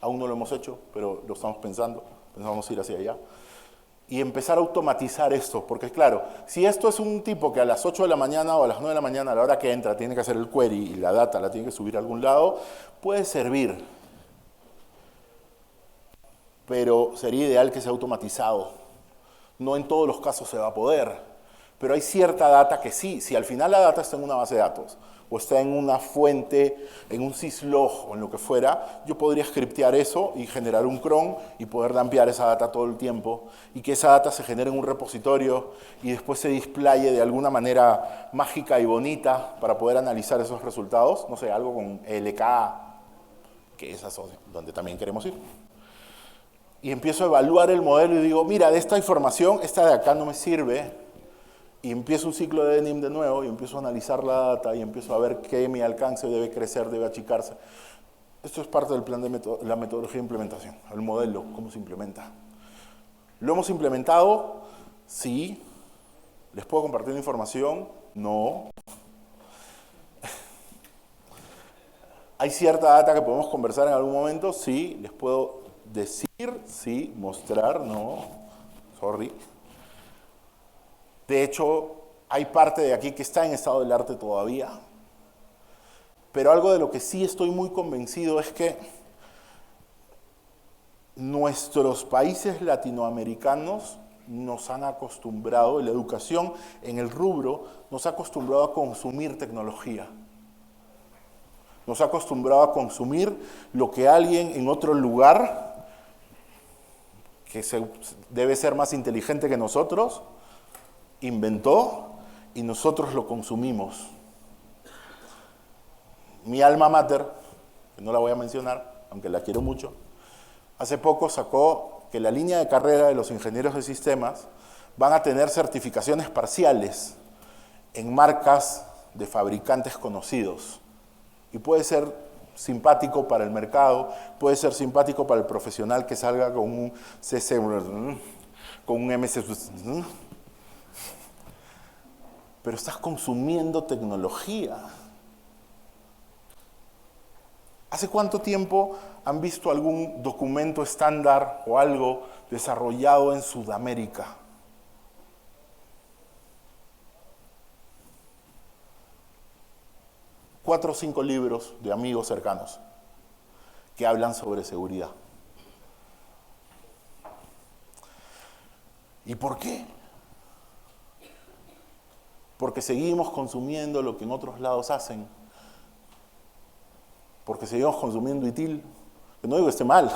Speaker 1: Aún no lo hemos hecho, pero lo estamos pensando. Pensamos ir hacia allá. Y empezar a automatizar esto. Porque claro, si esto es un tipo que a las 8 de la mañana o a las 9 de la mañana, a la hora que entra, tiene que hacer el query y la data la tiene que subir a algún lado, puede servir. Pero sería ideal que sea automatizado. No en todos los casos se va a poder. Pero hay cierta data que sí, si al final la data está en una base de datos, o está en una fuente, en un syslog o en lo que fuera, yo podría scriptear eso y generar un cron y poder dumpear esa data todo el tiempo y que esa data se genere en un repositorio y después se displaye de alguna manera mágica y bonita para poder analizar esos resultados. No sé, algo con LK, que es donde también queremos ir. Y empiezo a evaluar el modelo y digo, mira, de esta información, esta de acá no me sirve. Y empiezo un ciclo de denim de nuevo y empiezo a analizar la data y empiezo a ver qué mi alcance debe crecer, debe achicarse. Esto es parte del plan de la metodología de implementación, el modelo, cómo se implementa. ¿Lo hemos implementado? Sí. ¿Les puedo compartir información? No. ¿Hay cierta data que podemos conversar en algún momento? Sí. ¿Les puedo decir? Sí. ¿Mostrar? No. Sorry. De hecho, hay parte de aquí que está en estado del arte todavía. Pero algo de lo que sí estoy muy convencido es que nuestros países latinoamericanos nos han acostumbrado, y la educación en el rubro nos ha acostumbrado a consumir tecnología. Nos ha acostumbrado a consumir lo que alguien en otro lugar, que debe ser más inteligente que nosotros, inventó y nosotros lo consumimos. Mi alma mater, que no la voy a mencionar, aunque la quiero mucho, hace poco sacó que la línea de carrera de los ingenieros de sistemas van a tener certificaciones parciales en marcas de fabricantes conocidos. Y puede ser simpático para el mercado, puede ser simpático para el profesional que salga con un CC, con un MS, pero estás consumiendo tecnología. ¿Hace cuánto tiempo han visto algún documento estándar o algo desarrollado en Sudamérica? Cuatro o 5 libros de amigos cercanos que hablan sobre seguridad. ¿Y por qué? Porque seguimos consumiendo lo que en otros lados hacen. Porque seguimos consumiendo ITIL. Que no digo que esté mal,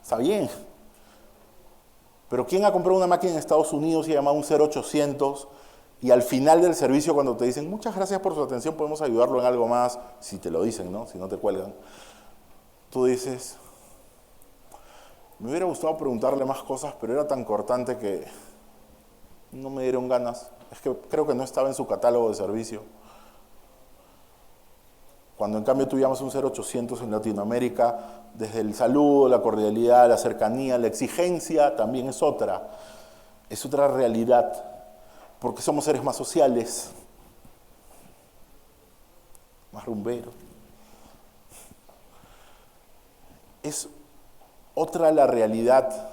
Speaker 1: está bien. Pero ¿quién ha comprado una máquina en Estados Unidos y ha llamado un 0800 y al final del servicio cuando te dicen muchas gracias por su atención, podemos ayudarlo en algo más? Si te lo dicen, ¿no? Si no te cuelgan. Tú dices, me hubiera gustado preguntarle más cosas, pero era tan cortante que no me dieron ganas. Es que creo que no estaba en su catálogo de servicio. Cuando en cambio tú llamas un 0800 en Latinoamérica, desde el saludo, la cordialidad, la cercanía, la exigencia, también es otra realidad, porque somos seres más sociales, más rumberos. Es otra la realidad.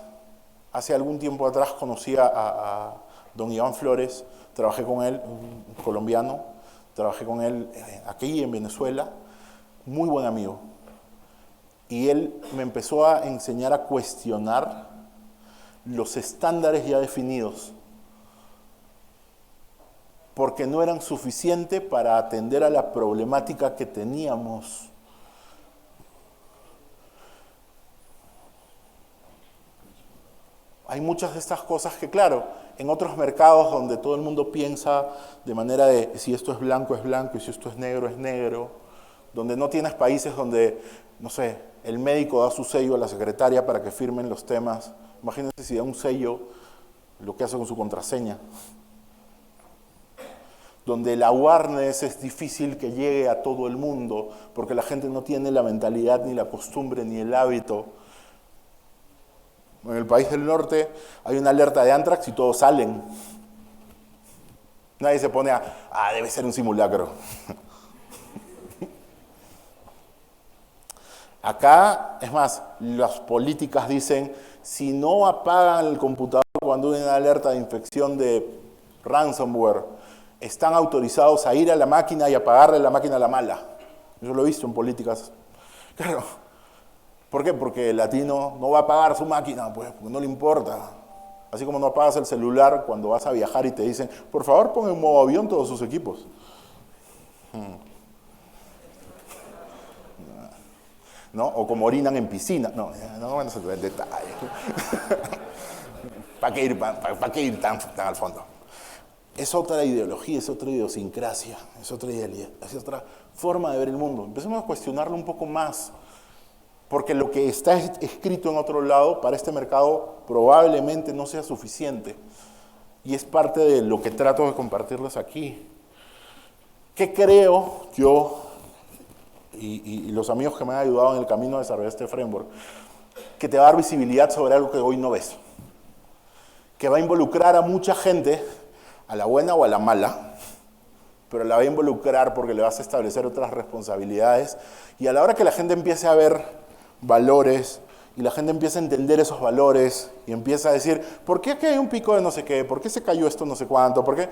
Speaker 1: Hace algún tiempo atrás conocí a don Iván Flores, trabajé con él, un colombiano, trabajé con él aquí en Venezuela, muy buen amigo. Y él me empezó a enseñar a cuestionar los estándares ya definidos, porque no eran suficientes para atender a la problemática que teníamos. Hay muchas de estas cosas que, claro, en otros mercados donde todo el mundo piensa de manera de si esto es blanco y si esto es negro, donde no tienes países donde, no sé, el médico da su sello a la secretaria para que firmen los temas. Imagínense si da un sello, lo que hace con su contraseña. Donde el awareness es difícil que llegue a todo el mundo, porque la gente no tiene la mentalidad, ni la costumbre, ni el hábito. En el país del norte hay una alerta de Anthrax y todos salen. Nadie se pone debe ser un simulacro. Acá, es más, las políticas dicen, si no apagan el computador cuando hay una alerta de infección de ransomware, están autorizados a ir a la máquina y apagarle la máquina a la mala. Yo lo he visto en políticas. Claro. ¿Por qué? Porque el latino no va a apagar su máquina, pues, porque no le importa. Así como no apagas el celular cuando vas a viajar y te dicen, por favor, pon en modo avión todos sus equipos. ¿No? O como orinan en piscina. No, no van a saber el detalle. ¿Para qué ir tan al fondo? Es otra ideología, es otra idiosincrasia, es otra forma de ver el mundo. Empecemos a cuestionarlo un poco más, porque lo que está escrito en otro lado para este mercado probablemente no sea suficiente. Y es parte de lo que trato de compartirles aquí. ¿Qué creo yo y los amigos que me han ayudado en el camino a desarrollar este framework? Que te va a dar visibilidad sobre algo que hoy no ves. Que va a involucrar a mucha gente, a la buena o a la mala, pero la va a involucrar porque le vas a establecer otras responsabilidades. Y a la hora que la gente empiece a ver valores y la gente empieza a entender esos valores y empieza a decir, ¿por qué aquí hay un pico de no sé qué? ¿Por qué se cayó esto no sé cuánto? ¿Por qué?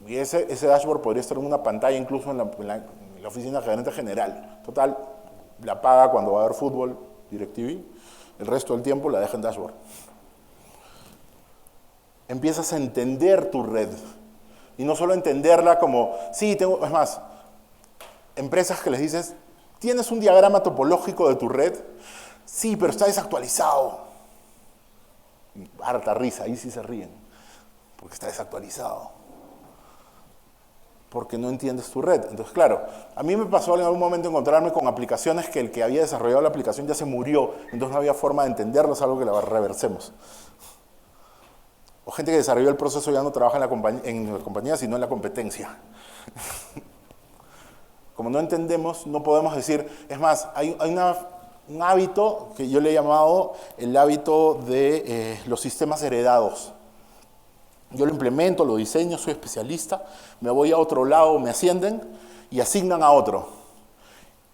Speaker 1: Y ese dashboard podría estar en una pantalla incluso en la oficina gerente general. Total, la paga cuando va a haber fútbol, DirecTV, el resto del tiempo la deja en dashboard. Empiezas a entender tu red. Y no solo entenderla como, sí, es más, empresas que les dices, ¿tienes un diagrama topológico de tu red? Sí, pero está desactualizado. Harta risa, ahí sí se ríen, porque está desactualizado. Porque no entiendes tu red. Entonces, claro, a mí me pasó en algún momento encontrarme con aplicaciones que el que había desarrollado la aplicación ya se murió, entonces no había forma de entenderlos, algo que la reversemos. O gente que desarrolló el proceso ya no trabaja en la compañía, sino en la competencia. Como no entendemos, no podemos decir... Es más, hay un hábito que yo le he llamado el hábito de los sistemas heredados. Yo lo implemento, lo diseño, soy especialista, me voy a otro lado, me ascienden y asignan a otro.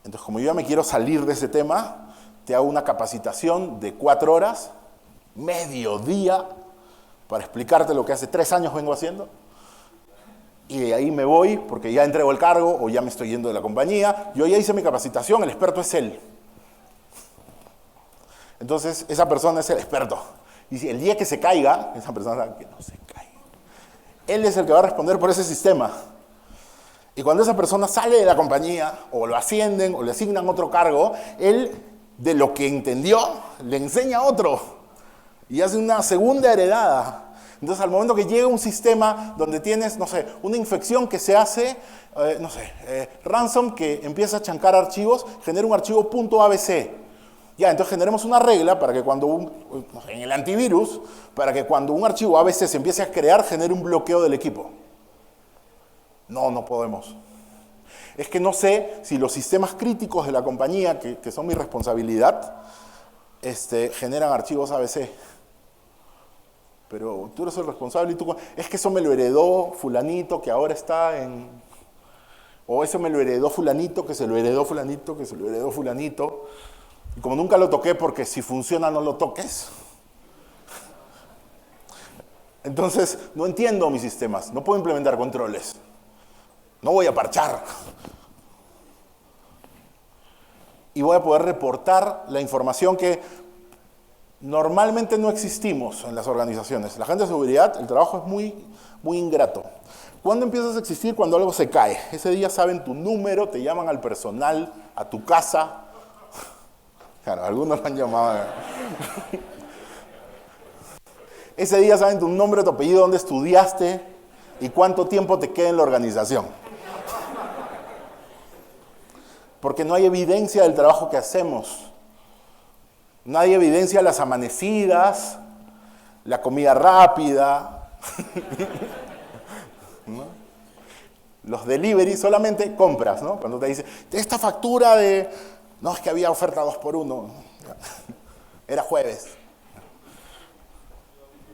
Speaker 1: Entonces, como yo ya me quiero salir de ese tema, te hago una capacitación de 4 horas, medio día, para explicarte lo que hace 3 años vengo haciendo. Y de ahí me voy porque ya entrego el cargo o ya me estoy yendo de la compañía. Yo ya hice mi capacitación, el experto es él. Entonces, esa persona es el experto. Y si el día que se caiga, esa persona sabe que no se caiga. Él es el que va a responder por ese sistema. Y cuando esa persona sale de la compañía, o lo ascienden, o le asignan otro cargo, él, de lo que entendió, le enseña a otro. Y hace una segunda heredada. Entonces, al momento que llega un sistema donde tienes, no sé, una infección que se hace, ransom que empieza a chancar archivos, genera un archivo .abc. Ya, entonces generemos una regla para que cuando en el antivirus, para que cuando un archivo ABC se empiece a crear, genere un bloqueo del equipo. No podemos. Es que no sé si los sistemas críticos de la compañía, que son mi responsabilidad, generan archivos ABC. Pero tú eres el responsable y tú... Es que eso me lo heredó fulanito que ahora está en... O eso me lo heredó fulanito, que se lo heredó fulanito, que se lo heredó fulanito. Y como nunca lo toqué porque si funciona no lo toques. Entonces, no entiendo mis sistemas. No puedo implementar controles. No voy a parchar. Y voy a poder reportar la información que... Normalmente no existimos en las organizaciones. La gente de seguridad, el trabajo es muy ingrato. ¿Cuándo empiezas a existir? Cuando algo se cae. Ese día saben tu número, te llaman al personal, a tu casa. Claro, algunos lo han llamado. Ese día saben tu nombre, tu apellido, dónde estudiaste y cuánto tiempo te queda en la organización. Porque no hay evidencia del trabajo que hacemos. No hay evidencia de las amanecidas, la comida rápida, ¿no? Los delivery, solamente compras, ¿no? Cuando te dicen, esta factura de... No, es que había oferta 2x1. Era jueves.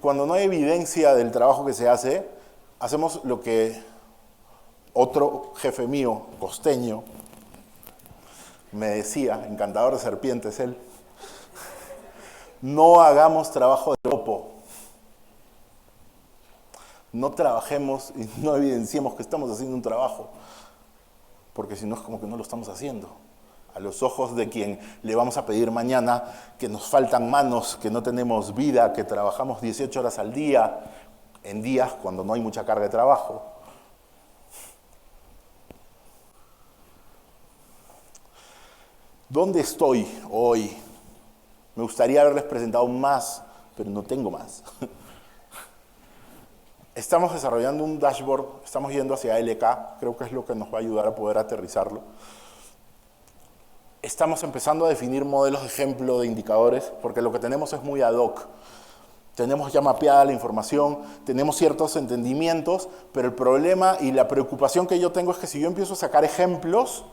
Speaker 1: Cuando no hay evidencia del trabajo que se hace, hacemos lo que otro jefe mío, costeño, me decía, encantador de serpientes él, no hagamos trabajo de lopo. No trabajemos y no evidenciemos que estamos haciendo un trabajo, porque si no es como que no lo estamos haciendo. a los ojos de quien le vamos a pedir mañana que nos faltan manos, que no tenemos vida, que trabajamos 18 horas al día, en días cuando no hay mucha carga de trabajo. ¿Dónde estoy hoy? Me gustaría haberles presentado más, pero no tengo más. Estamos desarrollando un dashboard, estamos yendo hacia LK, creo que es lo que nos va a ayudar a poder aterrizarlo. Estamos empezando a definir modelos de ejemplo de indicadores, porque lo que tenemos es muy ad hoc. Tenemos ya mapeada la información, tenemos ciertos entendimientos, pero el problema y la preocupación que yo tengo es que si yo empiezo a sacar ejemplos,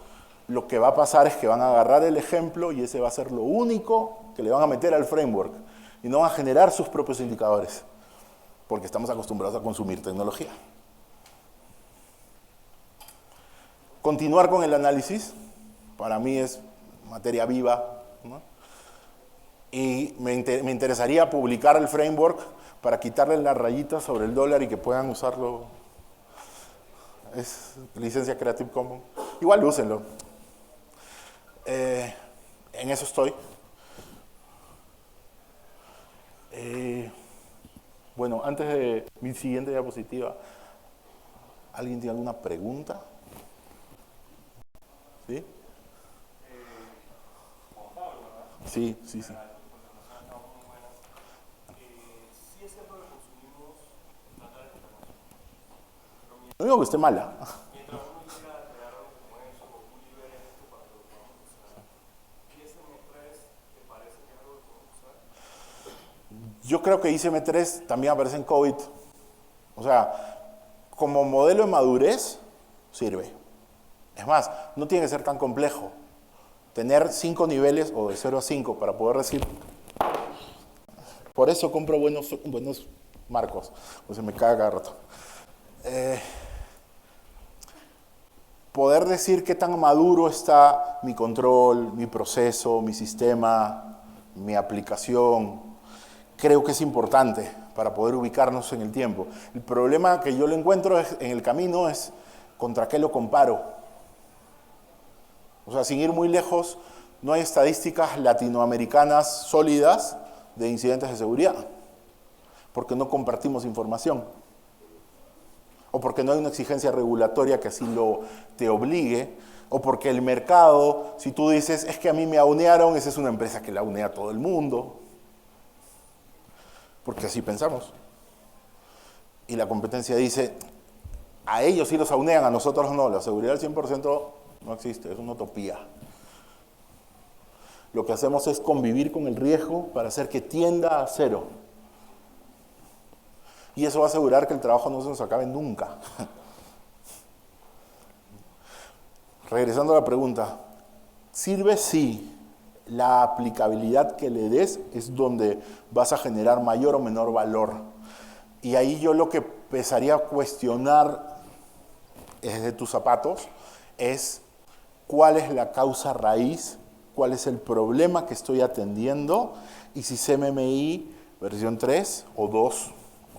Speaker 1: lo que va a pasar es que van a agarrar el ejemplo y ese va a ser lo único que le van a meter al framework y no van a generar sus propios indicadores, porque estamos acostumbrados a consumir tecnología. Continuar con el análisis, para mí es materia viva, ¿no? Y me interesaría publicar el framework para quitarle las rayitas sobre el dólar y que puedan usarlo. Es licencia Creative Commons. Igual úsenlo. En eso estoy. Bueno, antes de mi siguiente diapositiva, ¿alguien tiene alguna pregunta? ¿Sí?
Speaker 2: Juan Pablo, ¿verdad?
Speaker 1: Sí.
Speaker 2: Sí es cierto que consumimos data de internacional.
Speaker 1: No digo que esté mala.
Speaker 2: Mientras uno quisiera crear algo como eso, o un nivel esto para que lo podamos usar, ¿ISM3 te parece que es algo que podemos usar?
Speaker 1: Yo creo que ICM3 también aparece en COVID. O sea, como modelo de madurez, sirve. Es más, no tiene que ser tan complejo. Tener 5 niveles o de 0 a 5 para poder decir. Por eso compro buenos marcos, pues se me caga cada rato. Poder decir qué tan maduro está mi control, mi proceso, mi sistema, mi aplicación, creo que es importante para poder ubicarnos en el tiempo. El problema que yo le encuentro en el camino es contra qué lo comparo. O sea, sin ir muy lejos, no hay estadísticas latinoamericanas sólidas de incidentes de seguridad, porque no compartimos información, o porque no hay una exigencia regulatoria que así te obligue, o porque el mercado, si tú dices, es que a mí me aunearon, esa es una empresa que la aunea a todo el mundo, porque así pensamos. Y la competencia dice, a ellos sí los aunean, a nosotros no, la seguridad del 100% no existe, es una utopía. Lo que hacemos es convivir con el riesgo para hacer que tienda a cero. Y eso va a asegurar que el trabajo no se nos acabe nunca. Regresando a la pregunta, ¿sirve? Sí. La aplicabilidad que le des es donde vas a generar mayor o menor valor. Y ahí yo lo que empezaría a cuestionar desde tus zapatos es cuál es la causa raíz, cuál es el problema que estoy atendiendo y si CMMI versión 3 o 2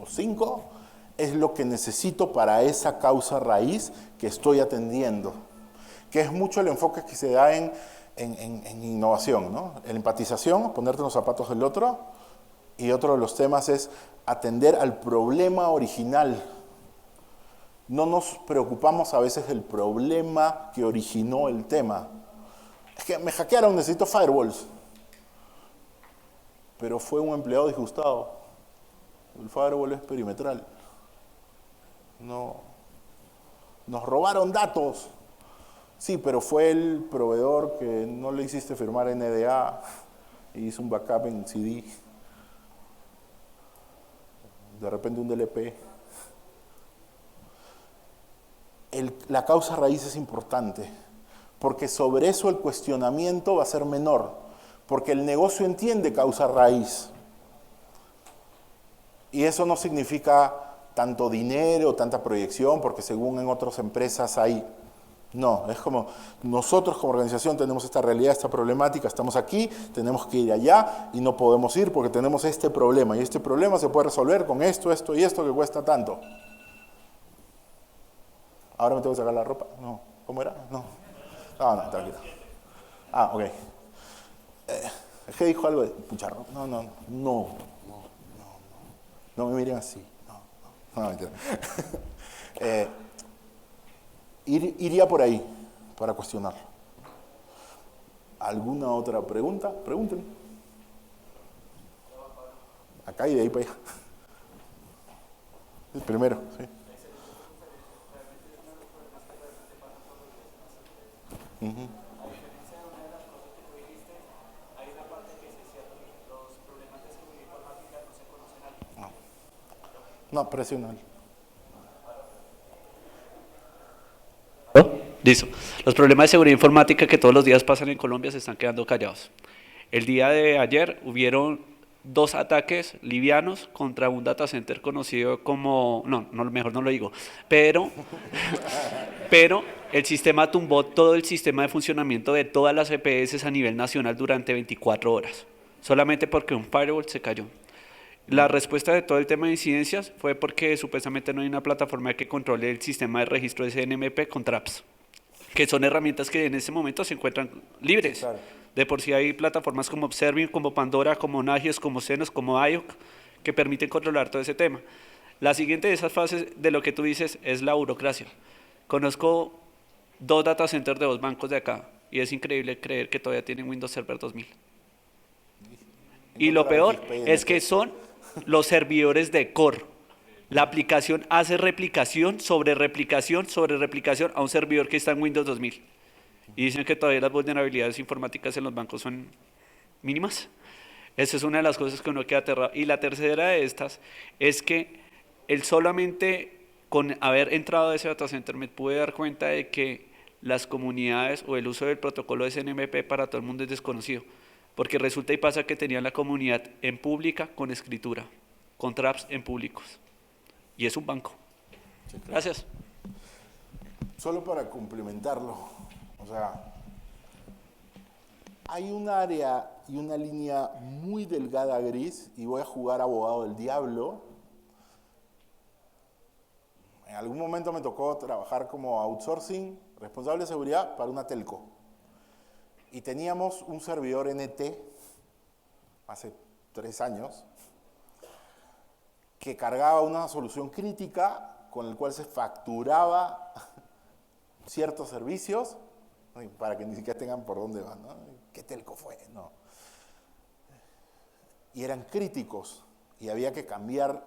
Speaker 1: o 5 es lo que necesito para esa causa raíz que estoy atendiendo. Que es mucho el enfoque que se da en innovación, ¿no? En empatización, ponerte en los zapatos del otro, y otro de los temas es atender al problema original. No nos preocupamos a veces del problema que originó el tema. Es que me hackearon, necesito firewalls. Pero fue un empleado disgustado. El firewall es perimetral. No. Nos robaron datos. Sí, pero fue el proveedor que no le hiciste firmar NDA y hizo un backup en CD. De repente un DLP. La causa raíz es importante, porque sobre eso el cuestionamiento va a ser menor, porque el negocio entiende causa raíz. Y eso no significa tanto dinero, tanta proyección, porque según en otras empresas hay. No, es como nosotros como organización tenemos esta realidad, esta problemática, estamos aquí, tenemos que ir allá y no podemos ir porque tenemos este problema. Y este problema se puede resolver con esto, esto y esto que cuesta tanto. Ahora me tengo que sacar la ropa. No. ¿Cómo era? No. No, tranquilo. Ah, ok. Es que dijo algo de pucharro. No me miren así. No, mentira. Iría por ahí, para cuestionarlo. ¿Alguna otra pregunta? Pregunten. Acá y de ahí para allá. El primero, sí. Uh-huh. No, presional.
Speaker 3: Listo. Los problemas de seguridad informática que todos los días pasan en Colombia se están quedando callados. El día de ayer hubieron 2 ataques livianos contra un data center conocido como... mejor no lo digo. Pero el sistema tumbó todo el sistema de funcionamiento de todas las EPS a nivel nacional durante 24 horas. Solamente porque un firewall se cayó. La respuesta de todo el tema de incidencias fue porque supuestamente no hay una plataforma que controle el sistema de registro de SNMP con traps, que son herramientas que en este momento se encuentran libres.
Speaker 1: Claro.
Speaker 3: De por sí hay plataformas como Observing, como Pandora, como Nagios, como Xenos, como IOC, que permiten controlar todo ese tema. La siguiente de esas fases de lo que tú dices es la burocracia. Conozco 2 data centers de 2 bancos de acá y es increíble creer que todavía tienen Windows Server 2000. Y lo peor es que son los servidores de core. La aplicación hace replicación sobre replicación sobre replicación a un servidor que está en Windows 2000. Y dicen que todavía las vulnerabilidades informáticas en los bancos son mínimas. Esa es una de las cosas que uno queda aterrado. Y la tercera de estas es que él solamente con haber entrado a ese data center me pude dar cuenta de que las comunidades o el uso del protocolo de SNMP para todo el mundo es desconocido. Porque resulta y pasa que tenían la comunidad en pública con escritura, con traps en públicos. Y es un banco.
Speaker 1: Sí, claro.
Speaker 3: Gracias.
Speaker 1: Solo para complementarlo, o sea, hay un área y una línea muy delgada gris, y voy a jugar abogado del diablo. En algún momento me tocó trabajar como outsourcing, responsable de seguridad para una telco. Y teníamos un servidor NT, hace 3 años, que cargaba una solución crítica con el cual se facturaba ciertos servicios, para que ni siquiera tengan por dónde van, ¿no? ¿Qué telco fue? No. Y eran críticos, y había que cambiar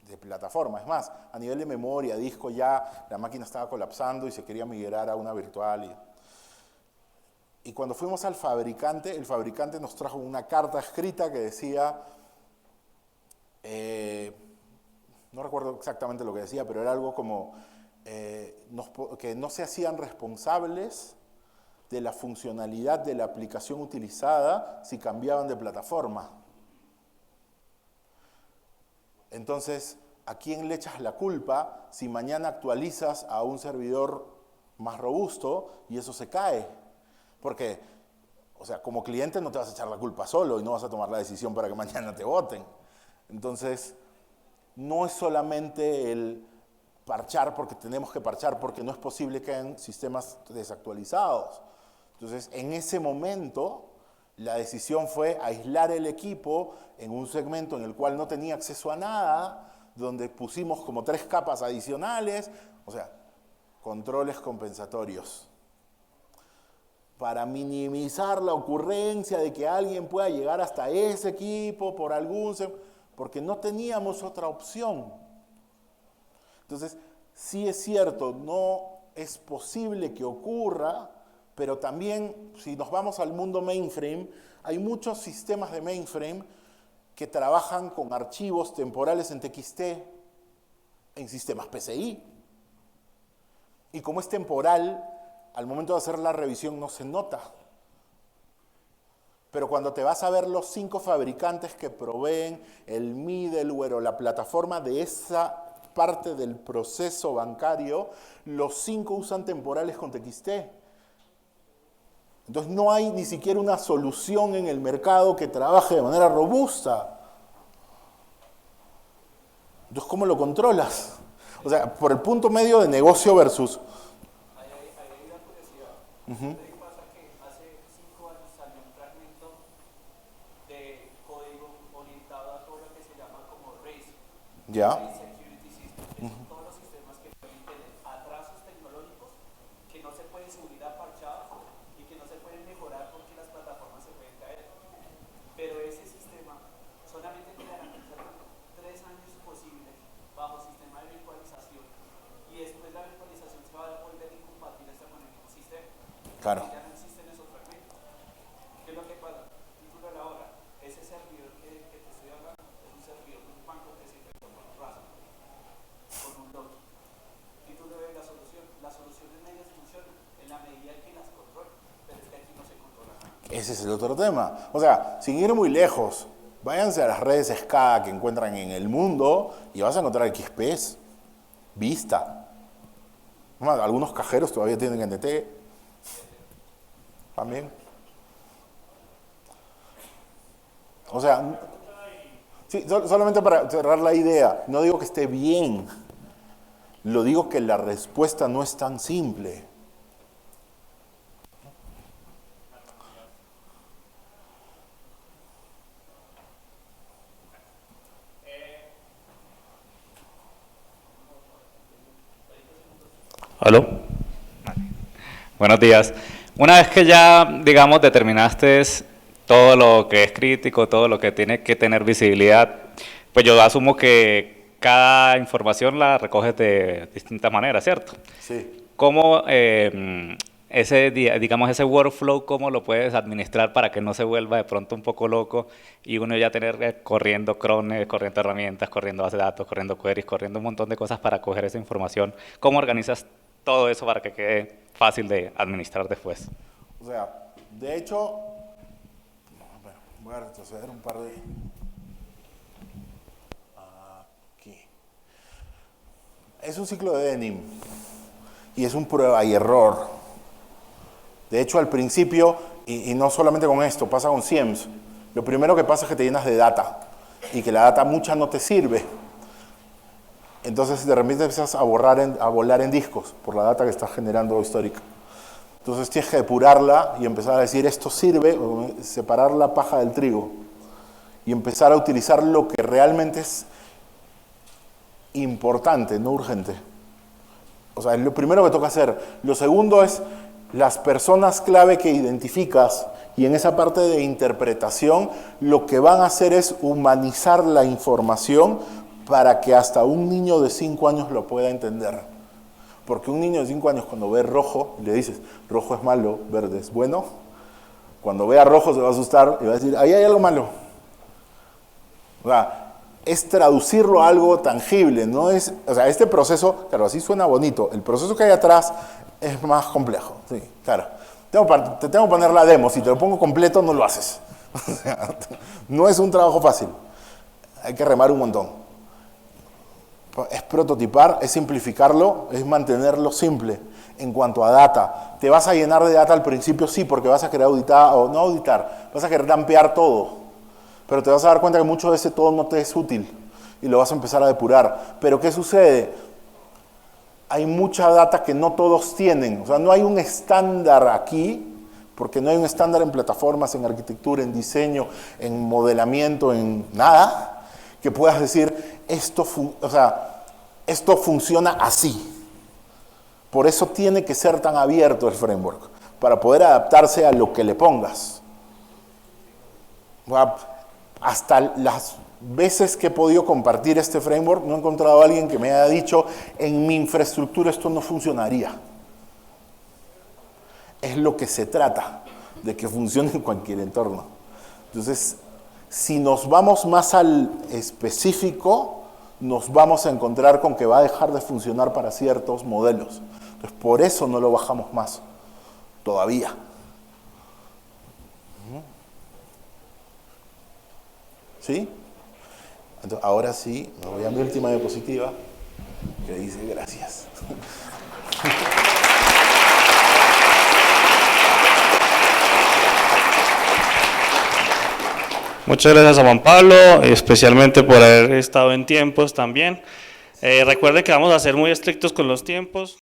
Speaker 1: de plataforma. Es más, a nivel de memoria, disco, ya la máquina estaba colapsando y se quería migrar a una virtual. Y cuando fuimos al fabricante, el fabricante nos trajo una carta escrita que decía, no recuerdo exactamente lo que decía, pero era algo como que no se hacían responsables de la funcionalidad de la aplicación utilizada si cambiaban de plataforma. Entonces, ¿a quién le echas la culpa si mañana actualizas a un servidor más robusto y eso se cae? Porque, o sea, como cliente no te vas a echar la culpa solo y no vas a tomar la decisión para que mañana te voten. Entonces, no es solamente el parchar porque tenemos que parchar, porque no es posible que hayan sistemas desactualizados. Entonces, en ese momento, la decisión fue aislar el equipo en un segmento en el cual no tenía acceso a nada, donde pusimos como 3 capas adicionales, o sea, controles compensatorios, para minimizar la ocurrencia de que alguien pueda llegar hasta ese equipo por porque no teníamos otra opción. Entonces, sí es cierto, no es posible que ocurra, pero también, si nos vamos al mundo mainframe, hay muchos sistemas de mainframe que trabajan con archivos temporales en TXT en sistemas PCI. Y como es temporal, al momento de hacer la revisión no se nota. Pero cuando te vas a ver los 5 fabricantes que proveen el middleware o la plataforma de esa parte del proceso bancario, los 5 usan temporales con TXT. Entonces no hay ni siquiera una solución en el mercado que trabaje de manera robusta. Entonces, ¿cómo lo controlas? O sea, por el punto medio de negocio versus...
Speaker 2: Hay una curiosidad. ¿Qué pasa que hace 5 años
Speaker 1: Ya.
Speaker 3: security systems, que son todos los sistemas que permiten atrasos tecnológicos que no se pueden subir a parchados y que no se pueden mejorar porque las plataformas se pueden caer. Pero ese sistema solamente te garantiza 3 años posibles bajo sistema de virtualización y después la virtualización se va a volver incompatible hasta con el mismo sistema.
Speaker 1: Claro.
Speaker 3: Ya no existen esos fragmentos. ¿Qué es lo que pasa? Título de la hora. Ese servidor que te estoy hablando es un servidor de un banco que se infectó con un ransomware, con un Loki. Título de la solución. Las soluciones medias funcionan en la medida en que las controlan, pero es que aquí no se controla nada.
Speaker 1: Ese es el otro tema. O sea, sin ir muy lejos, váyanse a las redes SCADA que encuentran en el mundo y vas a encontrar XPs, Vista. Bueno, algunos cajeros todavía tienen NT. También. O sea, sí, solamente para cerrar la idea, no digo que esté bien, lo digo que la respuesta no es tan simple.
Speaker 4: ¿Aló? Buenos días. Una vez que ya, digamos, determinaste todo lo que es crítico, todo lo que tiene que tener visibilidad, pues yo asumo que cada información la recoges de distintas maneras, ¿cierto?
Speaker 1: Sí.
Speaker 4: ¿Cómo digamos, ese workflow, cómo lo puedes administrar para que no se vuelva de pronto un poco loco y uno ya tener corriendo crones, corriendo herramientas, corriendo bases de datos, corriendo queries, corriendo un montón de cosas para coger esa información? ¿Cómo organizas todo eso para que quede fácil de administrar después?
Speaker 1: O sea, de hecho, bueno, voy a retroceder un par de... Aquí. Es un ciclo de denim y es un prueba y error. De hecho, al principio, y no solamente con esto, pasa con SIEMs, lo primero que pasa es que te llenas de data y que la data mucha no te sirve. Entonces, de repente empiezas a volar en discos por la data que estás generando histórica. Entonces, tienes que depurarla y empezar a decir, esto sirve, separar la paja del trigo y empezar a utilizar lo que realmente es importante, no urgente. O sea, es lo primero que toca hacer. Lo segundo es las personas clave que identificas, y en esa parte de interpretación lo que van a hacer es humanizar la información para que hasta un niño de 5 años lo pueda entender. Porque un niño de 5 años cuando ve rojo, le dices, rojo es malo, verde es bueno. Cuando vea rojo se va a asustar y va a decir, ahí hay algo malo. O sea, es traducirlo a algo tangible, no es, o sea, este proceso, claro, así suena bonito, el proceso que hay atrás es más complejo, sí, claro. Te tengo que poner la demo, si te lo pongo completo no lo haces. O sea, no es un trabajo fácil, hay que remar un montón. Es prototipar, es simplificarlo, es mantenerlo simple. En cuanto a data, ¿te vas a llenar de data al principio? Sí, porque vas a querer auditar, o no auditar, vas a querer dampear todo. Pero te vas a dar cuenta que mucho de ese todo no te es útil y lo vas a empezar a depurar. Pero ¿qué sucede? Hay mucha data que no todos tienen. O sea, no hay un estándar aquí, porque no hay un estándar en plataformas, en arquitectura, en diseño, en modelamiento, en nada, que puedas decir, esto funciona así. Por eso tiene que ser tan abierto el framework, para poder adaptarse a lo que le pongas. Hasta las veces que he podido compartir este framework, no he encontrado a alguien que me haya dicho, en mi infraestructura esto no funcionaría. Es lo que se trata, de que funcione en cualquier entorno. Entonces, si nos vamos más al específico, nos vamos a encontrar con que va a dejar de funcionar para ciertos modelos. Entonces, por eso no lo bajamos más, todavía. ¿Sí? Entonces, ahora sí, me voy a mi última diapositiva, que dice gracias.
Speaker 5: Muchas gracias a Juan Pablo, especialmente por haber estado en tiempos también. Recuerde que vamos a ser muy estrictos con los tiempos.